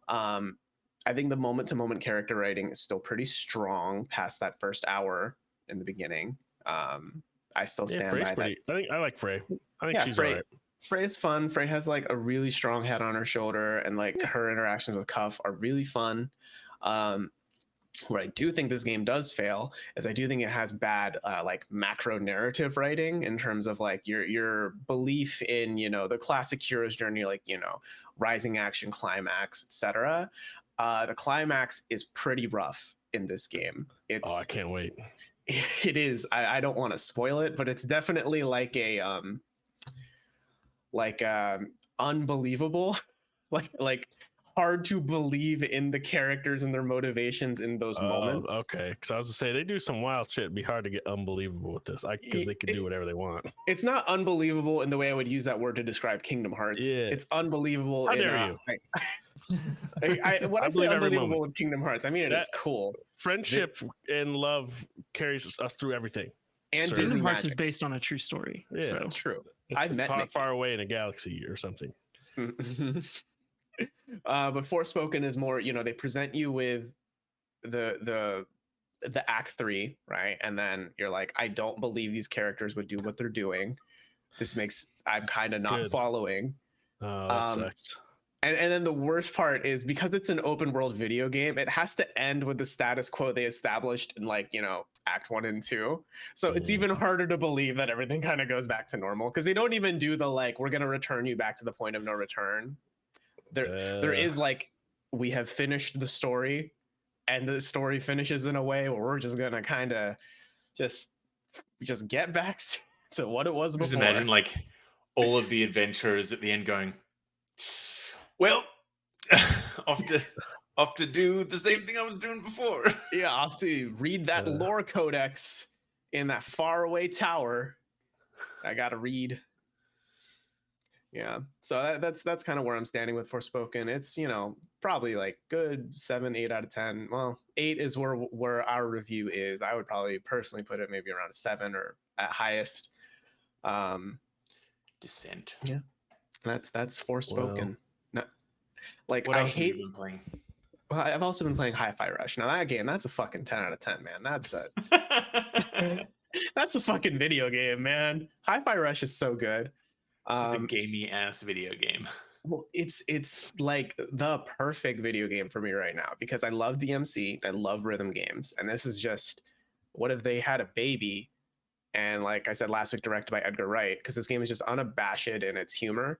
I think the moment to moment character writing is still pretty strong past that first hour in the beginning. I still stand Frey's by pretty. I like Frey. I think Yeah, she's Frey- alright. Frey is fun. Frey has like a really strong head on her shoulder, and like her interactions with Cuff are really fun. Where I do think this game does fail is I do think it has bad like macro narrative writing in terms of like your belief in the classic hero's journey, like rising action, climax, etc. The climax is pretty rough in this game. It's Oh, I can't wait. it is. I don't want to spoil it, but it's definitely like a unbelievable, like hard to believe in the characters and their motivations in those moments. Okay, because I was to say they do some wild shit. It'd be hard to get unbelievable with this, because they could do whatever they want. It's not unbelievable in the way I would use that word to describe Kingdom Hearts. Yeah. It's unbelievable. How dare you? When I say believe every unbelievable moment. with Kingdom Hearts, I mean it's cool. Friendship and love carries us through everything. And Sir. Disney Kingdom Hearts is magic. based on a true story. Yeah, So That's true. It's I've met far, Mickey. far away in a galaxy or something. But Forspoken is more, they present you with the act 3, right? And then you're like, I don't believe these characters would do what they're doing. I'm kind of not Good. following. Oh, that sucks. And then the worst part is because it's an open world video game, it has to end with the status quo they established in act 1 and 2. So it's even harder to believe that everything kind of goes back to normal, because they don't even do the we're going to return you back to the point of no return. There is we have finished the story, and the story finishes in a way where we're just going to kind of just get back to what it was before. Just imagine all of the adventurers at the end going, well, off to do the same thing I was doing before. Yeah, off to read that lore codex in that faraway tower. I gotta read. Yeah, so that's kind of where I'm standing with Forspoken. It's probably good 7, 8 out of 10. Well, 8 is where our review is. I would probably personally put it maybe around a 7 or at highest. Descent. Yeah, that's Forspoken. Wow. What I else have you hate. been playing? Well, I've also been playing Hi-Fi Rush. Now that game, that's a fucking 10 out of 10, man. That's a fucking video game, man. Hi-Fi Rush is so good. It's a gamey ass video game. Well, it's like the perfect video game for me right now, because I love DMC, I love rhythm games, and this is just, what if they had a baby? And like I said last week, directed by Edgar Wright, because this game is just unabashed in its humor.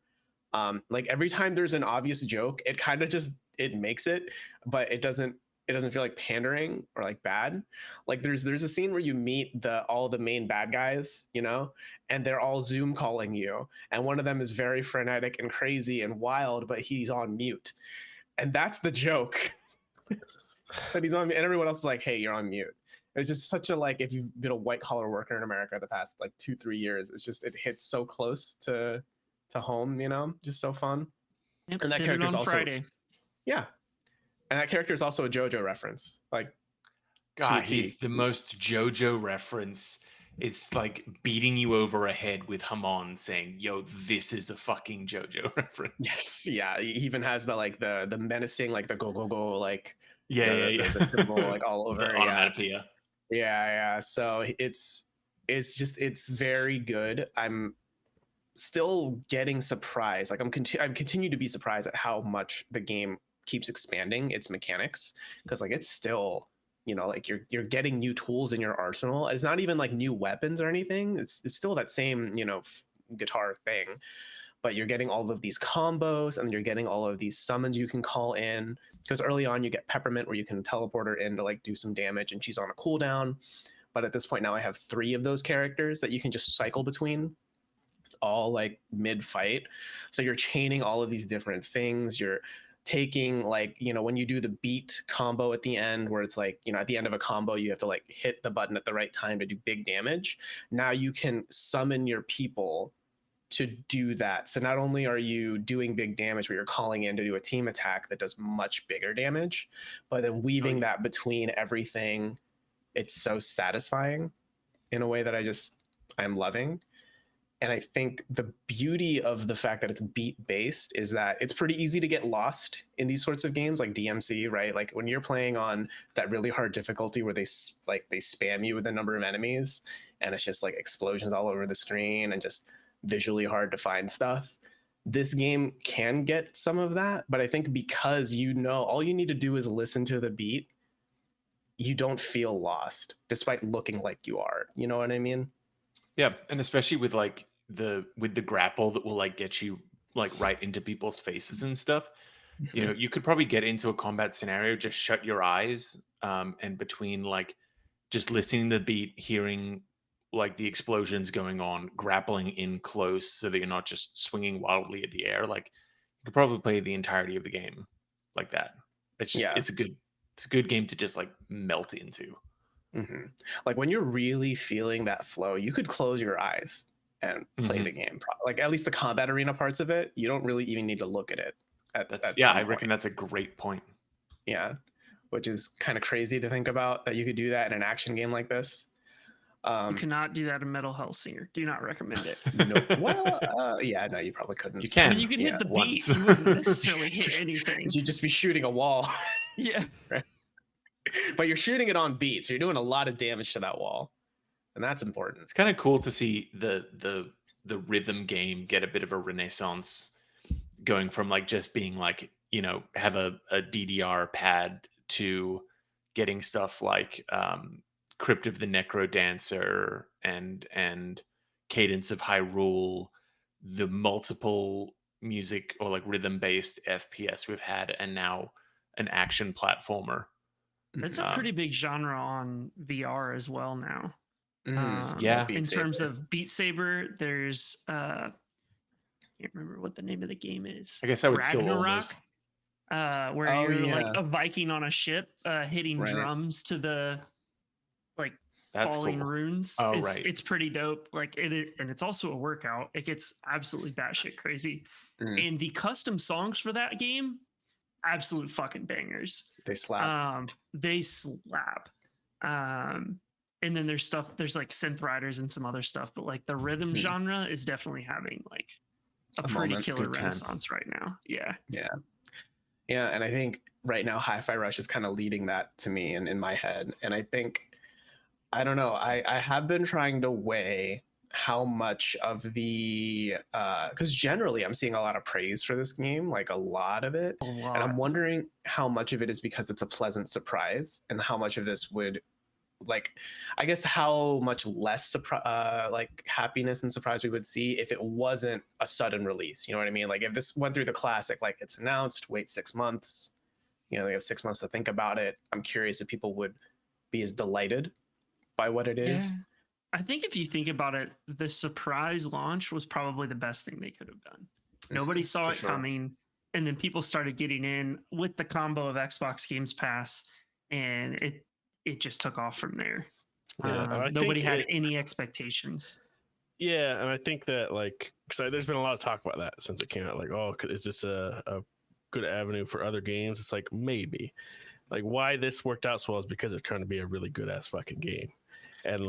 Every time there's an obvious joke, it kind of just makes it, but it doesn't feel like pandering or bad. There's a scene where you meet all the main bad guys, and they're all Zoom calling you, and one of them is very frenetic and crazy and wild, but he's on mute, and that's the joke. That he's on mute, and everyone else is like, hey, you're on mute. It's just such a if you've been a white collar worker in America the past 2-3 years, it hits so close to home, just so fun. Yep, and that did it character's on also Friday. Yeah, and that character is also a JoJo reference. God, he's the most JoJo reference. It's beating you over a head with Hamon saying, yo, this is a fucking JoJo reference. Yes, yeah. He even has the menacing, the go Yeah. the symbol all over. The onomatopoeia. Yeah. So it's very good. I'm still getting surprised. I'm continue to be surprised at how much the game keeps expanding its mechanics, because it's still you're getting new tools in your arsenal. It's not even new weapons or anything. It's still that same guitar thing, but you're getting all of these combos, and you're getting all of these summons you can call in, because early on you get Peppermint, where you can teleport her in to do some damage, and she's on a cooldown. But at this point now I have 3 of those characters that you can just cycle between, all mid fight. So you're chaining all of these different things. You're taking when you do the beat combo at the end, where it's at the end of a combo you have to hit the button at the right time to do big damage. Now you can summon your people to do that. So not only are you doing big damage where you're calling in to do a team attack that does much bigger damage, but then weaving that between everything. It's so satisfying in a way that I'm loving. And I think the beauty of the fact that it's beat based is that it's pretty easy to get lost in these sorts of games like DMC, right? When you're playing on that really hard difficulty where they spam you with a number of enemies, and it's just explosions all over the screen and just visually hard to find stuff. This game can get some of that, but I think because all you need to do is listen to the beat, you don't feel lost despite looking like you are. You know what I mean? Yeah, and especially with the grapple that will get you right into people's faces and stuff. You could probably get into a combat scenario, just shut your eyes, and between just listening to the beat, hearing the explosions going on, grappling in close so that you're not just swinging wildly at the air. You could probably play the entirety of the game like that. It's just it's a good game to just melt into. Mm-hmm. When you're really feeling that flow, you could close your eyes and play the game. At least the combat arena parts of it, you don't really even need to look at it I reckon that's a great point. Yeah, which is kind of crazy to think about that you could do that in an action game like this. You cannot do that in Metal Hellsinger. Do not recommend it. No, well, yeah, no, you probably couldn't. You can. I mean, you can hit the once. beat. You wouldn't necessarily hit anything. You'd just be shooting a wall. Yeah. Right? But you're shooting it on beat, so you're doing a lot of damage to that wall, and that's important. It's kind of cool to see the rhythm game get a bit of a renaissance, going from like just being like, have a DDR pad to getting stuff like Crypt of the Necro Dancer and Cadence of Hyrule, the multiple music or like rhythm based FPS we've had, and now an action platformer. It's a pretty big genre on VR as well now. Yeah. In terms of Beat Saber, there's I can't remember what the name of the game is. I guess I would Ragnarok, still almost. where you're like a Viking on a ship, hitting Right. drums to the like That's falling cool. runes. Oh, it's, right. It's pretty dope. Like and it's also a workout. It gets absolutely batshit crazy. And the custom songs for that game, absolute fucking bangers. They slap. They slap. And then there's like synth riders and some other stuff, but like the rhythm genre is definitely having like a pretty moment. killer Good renaissance right now. Yeah. Yeah, and I think right now Hi-Fi Rush is kind of leading that to me in my head. And I think, I don't know, I have been trying to weigh how much of the because generally I'm seeing a lot of praise for this game, like a lot of it, and I'm wondering how much of it is because it's a pleasant surprise, and how much of this would, like, I guess how much less like happiness and surprise we would see if it wasn't a sudden release. You know what I mean? Like if this went through the classic, like it's announced, wait 6 months, they have 6 months to think about it. I'm curious if people would be as delighted by what it is. Yeah. I think if you think about it, the surprise launch was probably the best thing they could have done. Nobody saw it coming, and then people started getting in with the combo of Xbox Games Pass, and it just took off from there. Nobody had any expectations. Yeah, and I think that because there's been a lot of talk about that since it came out. Like, oh, is this a good avenue for other games? It's like maybe. Like why this worked out so well is because they're trying to be a really good ass fucking game. And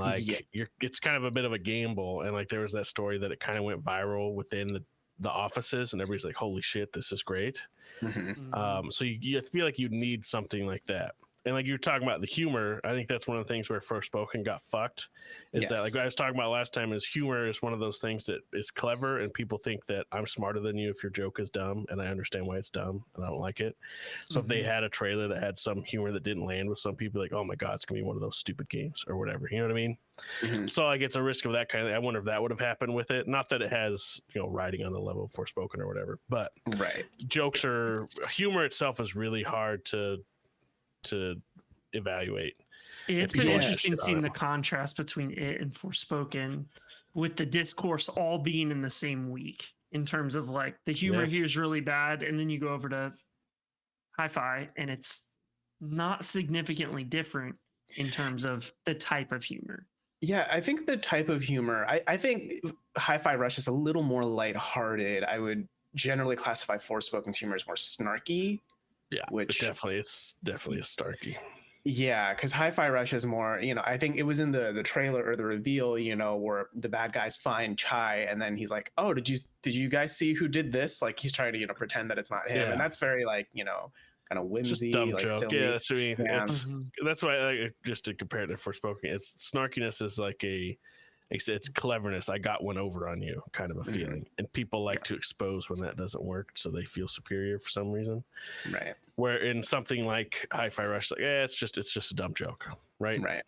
it's kind of a bit of a gamble. And like there was that story that it kind of went viral within the offices, and everybody's like, "Holy shit, this is great." So you feel like you need something like that. And like you were talking about the humor, I think that's one of the things where Forspoken got fucked. Is that like I was talking about last time? Is humor is one of those things that is clever, and people think that I'm smarter than you if your joke is dumb, and I understand why it's dumb, and I don't like it. So if they had a trailer that had some humor that didn't land with some people, like, oh my god, it's gonna be one of those stupid games or whatever. You know what I mean? So like it's a risk of that kind of. I wonder if that would have happened with it. Not that it has riding on the level of Forspoken or whatever, but jokes or humor itself is really hard to evaluate. It's been interesting seeing the contrast between it and Forspoken, with the discourse all being in the same week in terms of like the humor here is really bad, and then you go over to Hi-Fi and it's not significantly different in terms of the type of humor. Yeah, I think the type of humor, I think Hi-Fi Rush is a little more lighthearted. I would generally classify Forspoken's humor as more snarky. Yeah, which it's definitely a snarky. Yeah, because Hi-Fi Rush is more, I think it was in the trailer or the reveal, where the bad guys find Chai, and then he's like, "Oh, did you guys see who did this?" Like he's trying to pretend that it's not him, and that's very like kind of whimsy, dumb like joke. silly. Yeah, that's what I mean. That's why just to compare it to Forspoken, it's snarkiness is like it's cleverness. I got one over on you, kind of a feeling, and people like to expose when that doesn't work, so they feel superior for some reason. Right. Where in something like Hi-Fi Rush, like it's just a dumb joke, right? Right.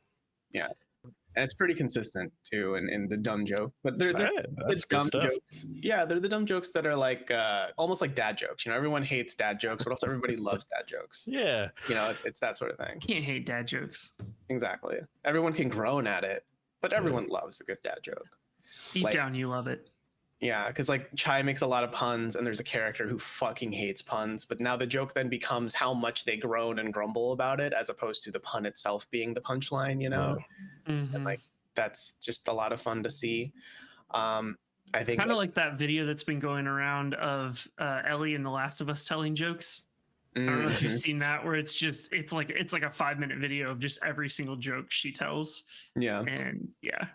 Yeah, and it's pretty consistent too in the dumb joke, but they're the dumb jokes. Yeah, they're the dumb jokes that are like almost like dad jokes. Everyone hates dad jokes, but also everybody loves dad jokes. Yeah. It's that sort of thing. Can't hate dad jokes. Exactly. Everyone can groan at it. But everyone loves a good dad joke. Deep down, you love it. Yeah, because like Chai makes a lot of puns, and there's a character who fucking hates puns. But now the joke then becomes how much they groan and grumble about it, as opposed to the pun itself being the punchline. And like that's just a lot of fun to see. I think Kind of like that video that's been going around of Ellie in The Last of Us telling jokes. I don't know if you've seen that, where it's like a 5-minute video of just every single joke she tells. Yeah. And yeah.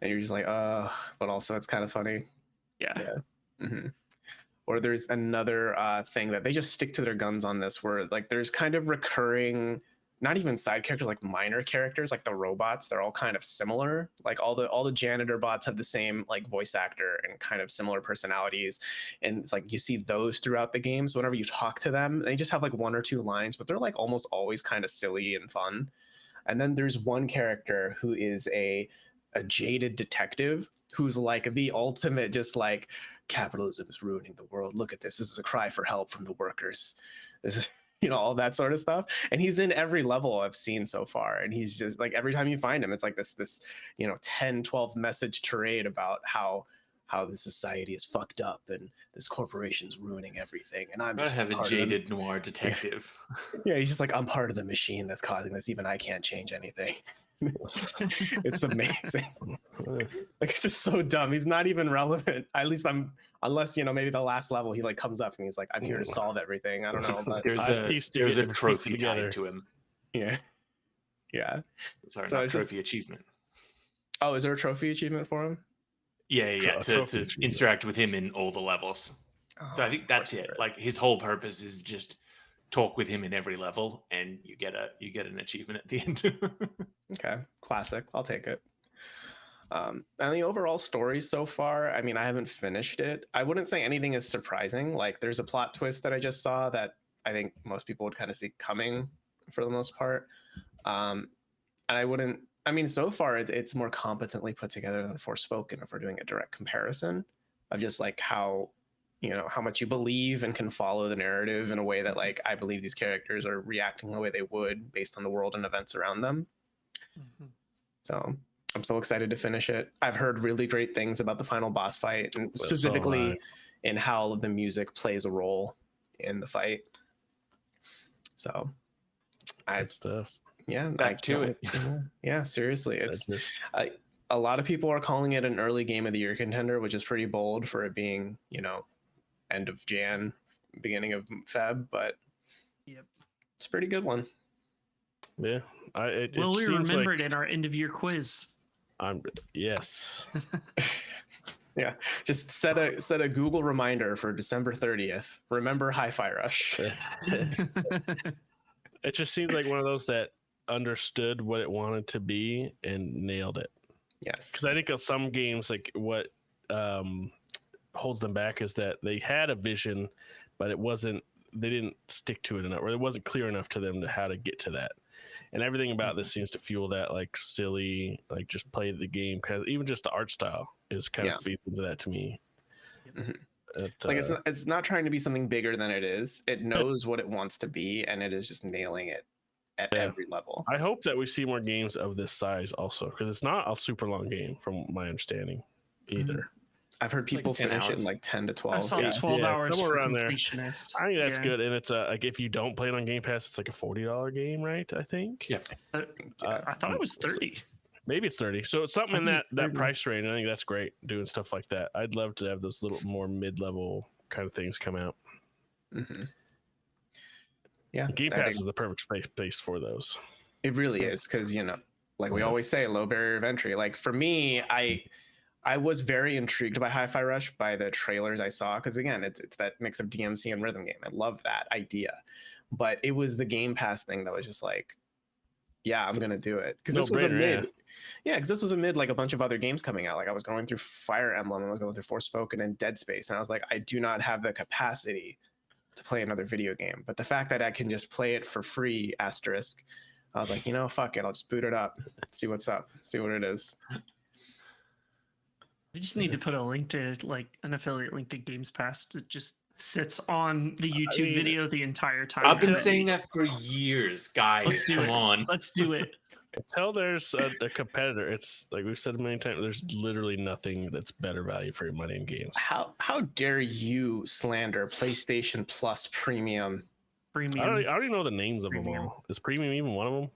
And you're just like, but also it's kind of funny. Yeah. Mm-hmm. Or there's another thing that they just stick to their guns on this, where like there's kind of recurring, not even side characters, like minor characters, like the robots. They're all kind of similar. Like all the janitor bots have the same like voice actor and kind of similar personalities. And it's like you see those throughout the games. Whenever you talk to them, they just have like 1 or 2 lines, but they're like almost always kind of silly and fun. And then there's one character who is a jaded detective who's like the ultimate, just like, capitalism is ruining the world. Look at this. This is a cry for help from the workers. This is, all that sort of stuff. And he's in every level I've seen so far. And he's just like, every time you find him, it's like this 10, 12 message tirade about how the society is fucked up and this corporation's ruining everything. And I'm just have a jaded noir detective. Yeah, he's just like, I'm part of the machine that's causing this. Even I can't change anything. It's amazing. Like, it's just so dumb. He's not even relevant. At least unless maybe the last level he like comes up and he's like, I'm here to solve everything. I don't know, but there's a trophy tied to him. Yeah. Sorry, so not trophy achievement. Oh, is there a trophy achievement for him? Yeah. To interact with him in all the levels. So I think that's it. Like his whole purpose is just talk with him in every level, and you get an achievement at the end. Okay, classic. I'll take it. And the overall story so far, I mean, I haven't finished it. I wouldn't say anything is surprising. Like, there's a plot twist that I just saw that I think most people would kind of see coming for the most part. And so far it's more competently put together than Forspoken if we're doing a direct comparison of just like how much you believe and can follow the narrative in a way that like I believe these characters are reacting the way they would based on the world and events around them. Mm-hmm. So I'm so excited to finish it. I've heard really great things about the final boss fight, and specifically in how the music plays a role in the fight. So stuff. Yeah, back to it. Yeah, seriously, it's a lot of people are calling it an early game of the year contender, which is pretty bold for it being end of Jan, beginning of Feb, but it's a pretty good one. Yeah, we remembered in our end of year quiz. Yes. Yeah, just set a Google reminder for December 30th. Remember Hi-Fi Rush. It just seems like one of those that understood what it wanted to be and nailed it. Yes, because I think of some games, like what holds them back is that they had a vision, but they didn't stick to it enough, or it wasn't clear enough to them how to get to that. And everything about this seems to fuel that, like silly, like just play the game. Because even just the art style is kind of feeds into that to me. Mm-hmm. It's not trying to be something bigger than it is. It knows what it wants to be, and it is just nailing it at every level. I hope that we see more games of this size also, because it's not a super long game from my understanding either. Mm-hmm. I've heard people finish it in like 10 to 12. I saw 12 hours somewhere for around there. completionist. I think that's good, and it's like if you don't play it on Game Pass, it's like a $40 game, right? I think. Yeah. I thought it was 30. Maybe it's 30. So it's something in that price range. I think that's great, doing stuff like that. I'd love to have those little more mid-level kind of things come out. Mm-hmm. Yeah, Game Pass is the perfect space for those. It really is, because like we always say, low barrier of entry. Like for me, I was very intrigued by Hi-Fi Rush by the trailers I saw, because again, it's that mix of DMC and rhythm game. I love that idea, but it was the Game Pass thing that was just like, yeah, I'm gonna do it, because this was amid. Yeah, because this was amid like a bunch of other games coming out. Like I was going through Fire Emblem, I was going through Forspoken and Dead Space, and I was like, I do not have the capacity to play another video game. But the fact that I can just play it for free, asterisk, I was like, fuck it, I'll just boot it up, see what's up, see what it is. We just need to put a link to like an affiliate link to Games Pass that just sits on the YouTube video the entire time. I've been saying that for years, guys. Come on. Let's do it. Until there's a competitor, it's like we've said many times, there's literally nothing that's better value for your money in games. How dare you slander PlayStation Plus Premium? I don't even know the names of them all. Is Premium even one of them?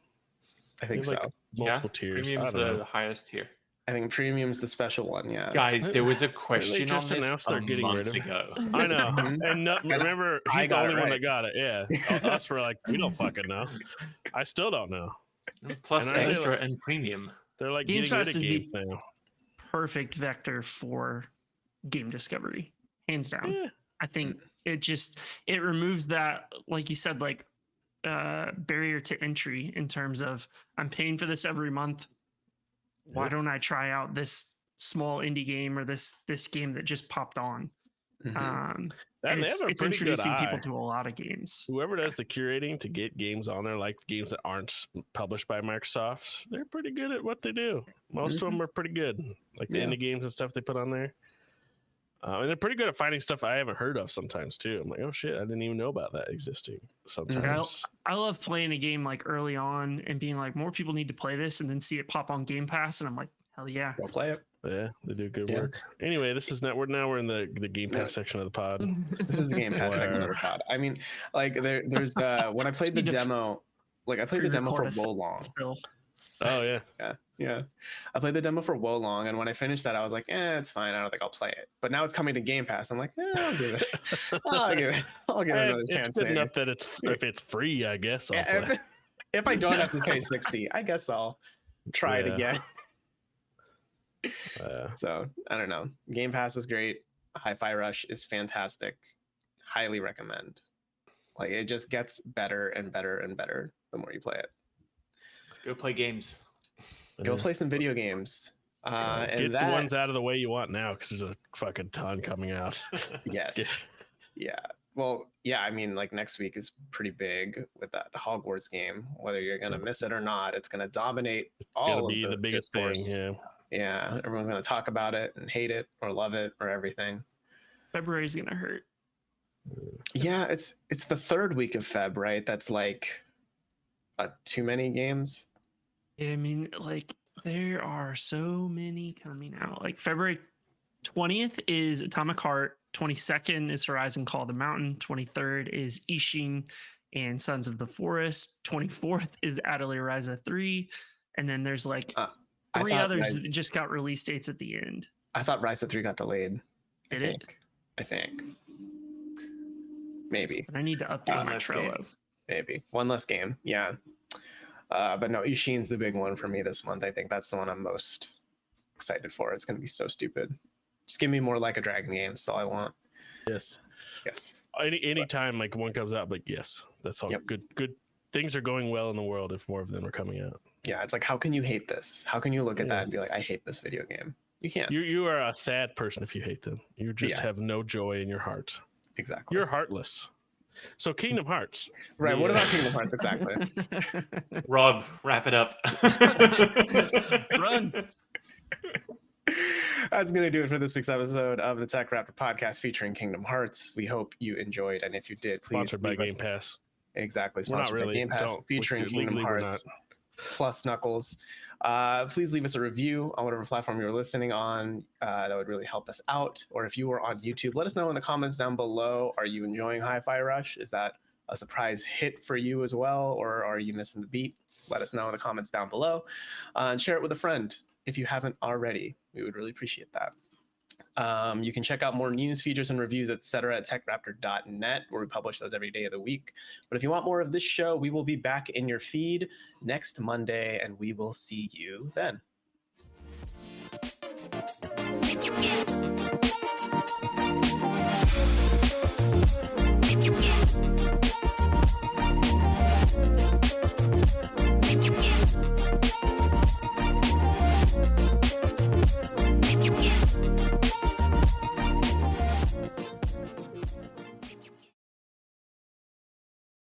I think so. Like multiple tiers. Premium's the highest tier. I think Premium's the special one. Yeah. Guys, there was a They question on just this announced a they're getting rid month of it. ago. I know. Mhm. And no, remember, I he's the got only it one right. that got it. Yeah. Us were like, we don't fucking know. I still don't know. Plus And I extra realize- and premium. They're like Games getting rid Pass of is the- games now. Perfect vector for game discovery, hands down. Yeah. I think it removes that, like you said, like barrier to entry in terms of I'm paying for this every month. Why Yep. don't I try out this small indie game or this game that just popped on? Mhm. And And they it's, have a it's pretty good introducing eye. people to a lot of games. Whoever does the curating to get games on there, like games that aren't published by Microsoft, they're pretty good at what they do. Most of them are pretty good, like the Yeah. indie games and stuff they put on there. And they're pretty good at finding stuff I haven't heard of sometimes too. I'm like, oh shit, I didn't even know about that existing. Sometimes, I love playing a game like early on and being like, more people need to play this, and then see it pop on Game Pass, and I'm like, hell yeah. Go play it. yeah, they do good Yeah. work. Anyway, this is not. We're in the Game Pass No. section of the pod. This is the Game Pass section of the Where- pod. I mean, like there's when I played the need to demo, like I played the demo for pre-record a Wolong. Still. Oh yeah, Yeah. I played the demo for Wolong, and when I finished that, I was like, it's fine. I don't think I'll play it. But now it's coming to Game Pass. I'm like, I'll give it. I'll give it another chance. it's good maybe. enough that if it's free, I guess I'll Yeah, play. if I don't have to pay 60, I guess I'll try it Yeah. again. Uh, So I don't know. Game Pass is great. Hi-Fi Rush is fantastic. Highly recommend. Like it just gets better and better and better the more you play it. Go play games. Go yeah. play some video games. Get And the that, ones out of the way you want now, because there's a fucking ton coming out. yes, yeah. Well, yeah. I mean, like next week is pretty big with that Hogwarts game. Whether you're gonna miss it or not, it's gonna dominate all Gonna of be the biggest discourse. thing. Yeah. Yeah, everyone's gonna talk about it and hate it or love it or everything. February's gonna hurt. Yeah, it's the third week of Feb, right? That's like too many games. I mean, like there are so many coming out. Like February 20th is Atomic Heart. 22nd is Horizon Call of the Mountain. 23rd is Ishin and Sons of the Forest. 24th is Atelier Ryza 3. And then there's like I three thought others Ryza- that just got release dates at the end. I thought Ryza 3 got delayed. Did it? I think. Maybe. But I need to update my less Trello. game. Maybe. One less game. Yeah. But no, Ishin's the big one for me this month. I think that's the one I'm most excited for. It's going to be so stupid. Just give me more Like a Dragon games. That's all I want. Yes. Yes. Anytime like one comes out, like yes, that's all. Yep. Good. Things are going well in the world if more of them are coming out. Yeah. It's like, how can you hate this? How can you look at Yeah. that and be like, I hate this video game? You can't. You are a sad person if you hate them. You just Yeah. have no joy in your heart. Exactly. You're heartless. So Kingdom Hearts. right. What Yeah. about Kingdom Hearts? Exactly. Rob, wrap it up. Run. That's going to do it for this week's episode of the TechRaptor podcast featuring Kingdom Hearts. We hope you enjoyed. And if you did, please Sponsored by leave Game us- Pass. Exactly. We're not Sponsored by really. Game Pass Don't- featuring legally Kingdom we're Hearts plus Knuckles. Please leave us a review on whatever platform you're listening on. That would really help us out. Or if you were on YouTube, let us know in the comments down below. Are you enjoying Hi-Fi Rush? Is that a surprise hit for you as well? Or are you missing the beat? Let us know in the comments down below. And share it with a friend if you haven't already. We would really appreciate that. You can check out more news, features, and reviews, etc. at techraptor.net, where we publish those every day of the week. But if you want more of this show, we will be back in your feed next Monday, and we will see you then.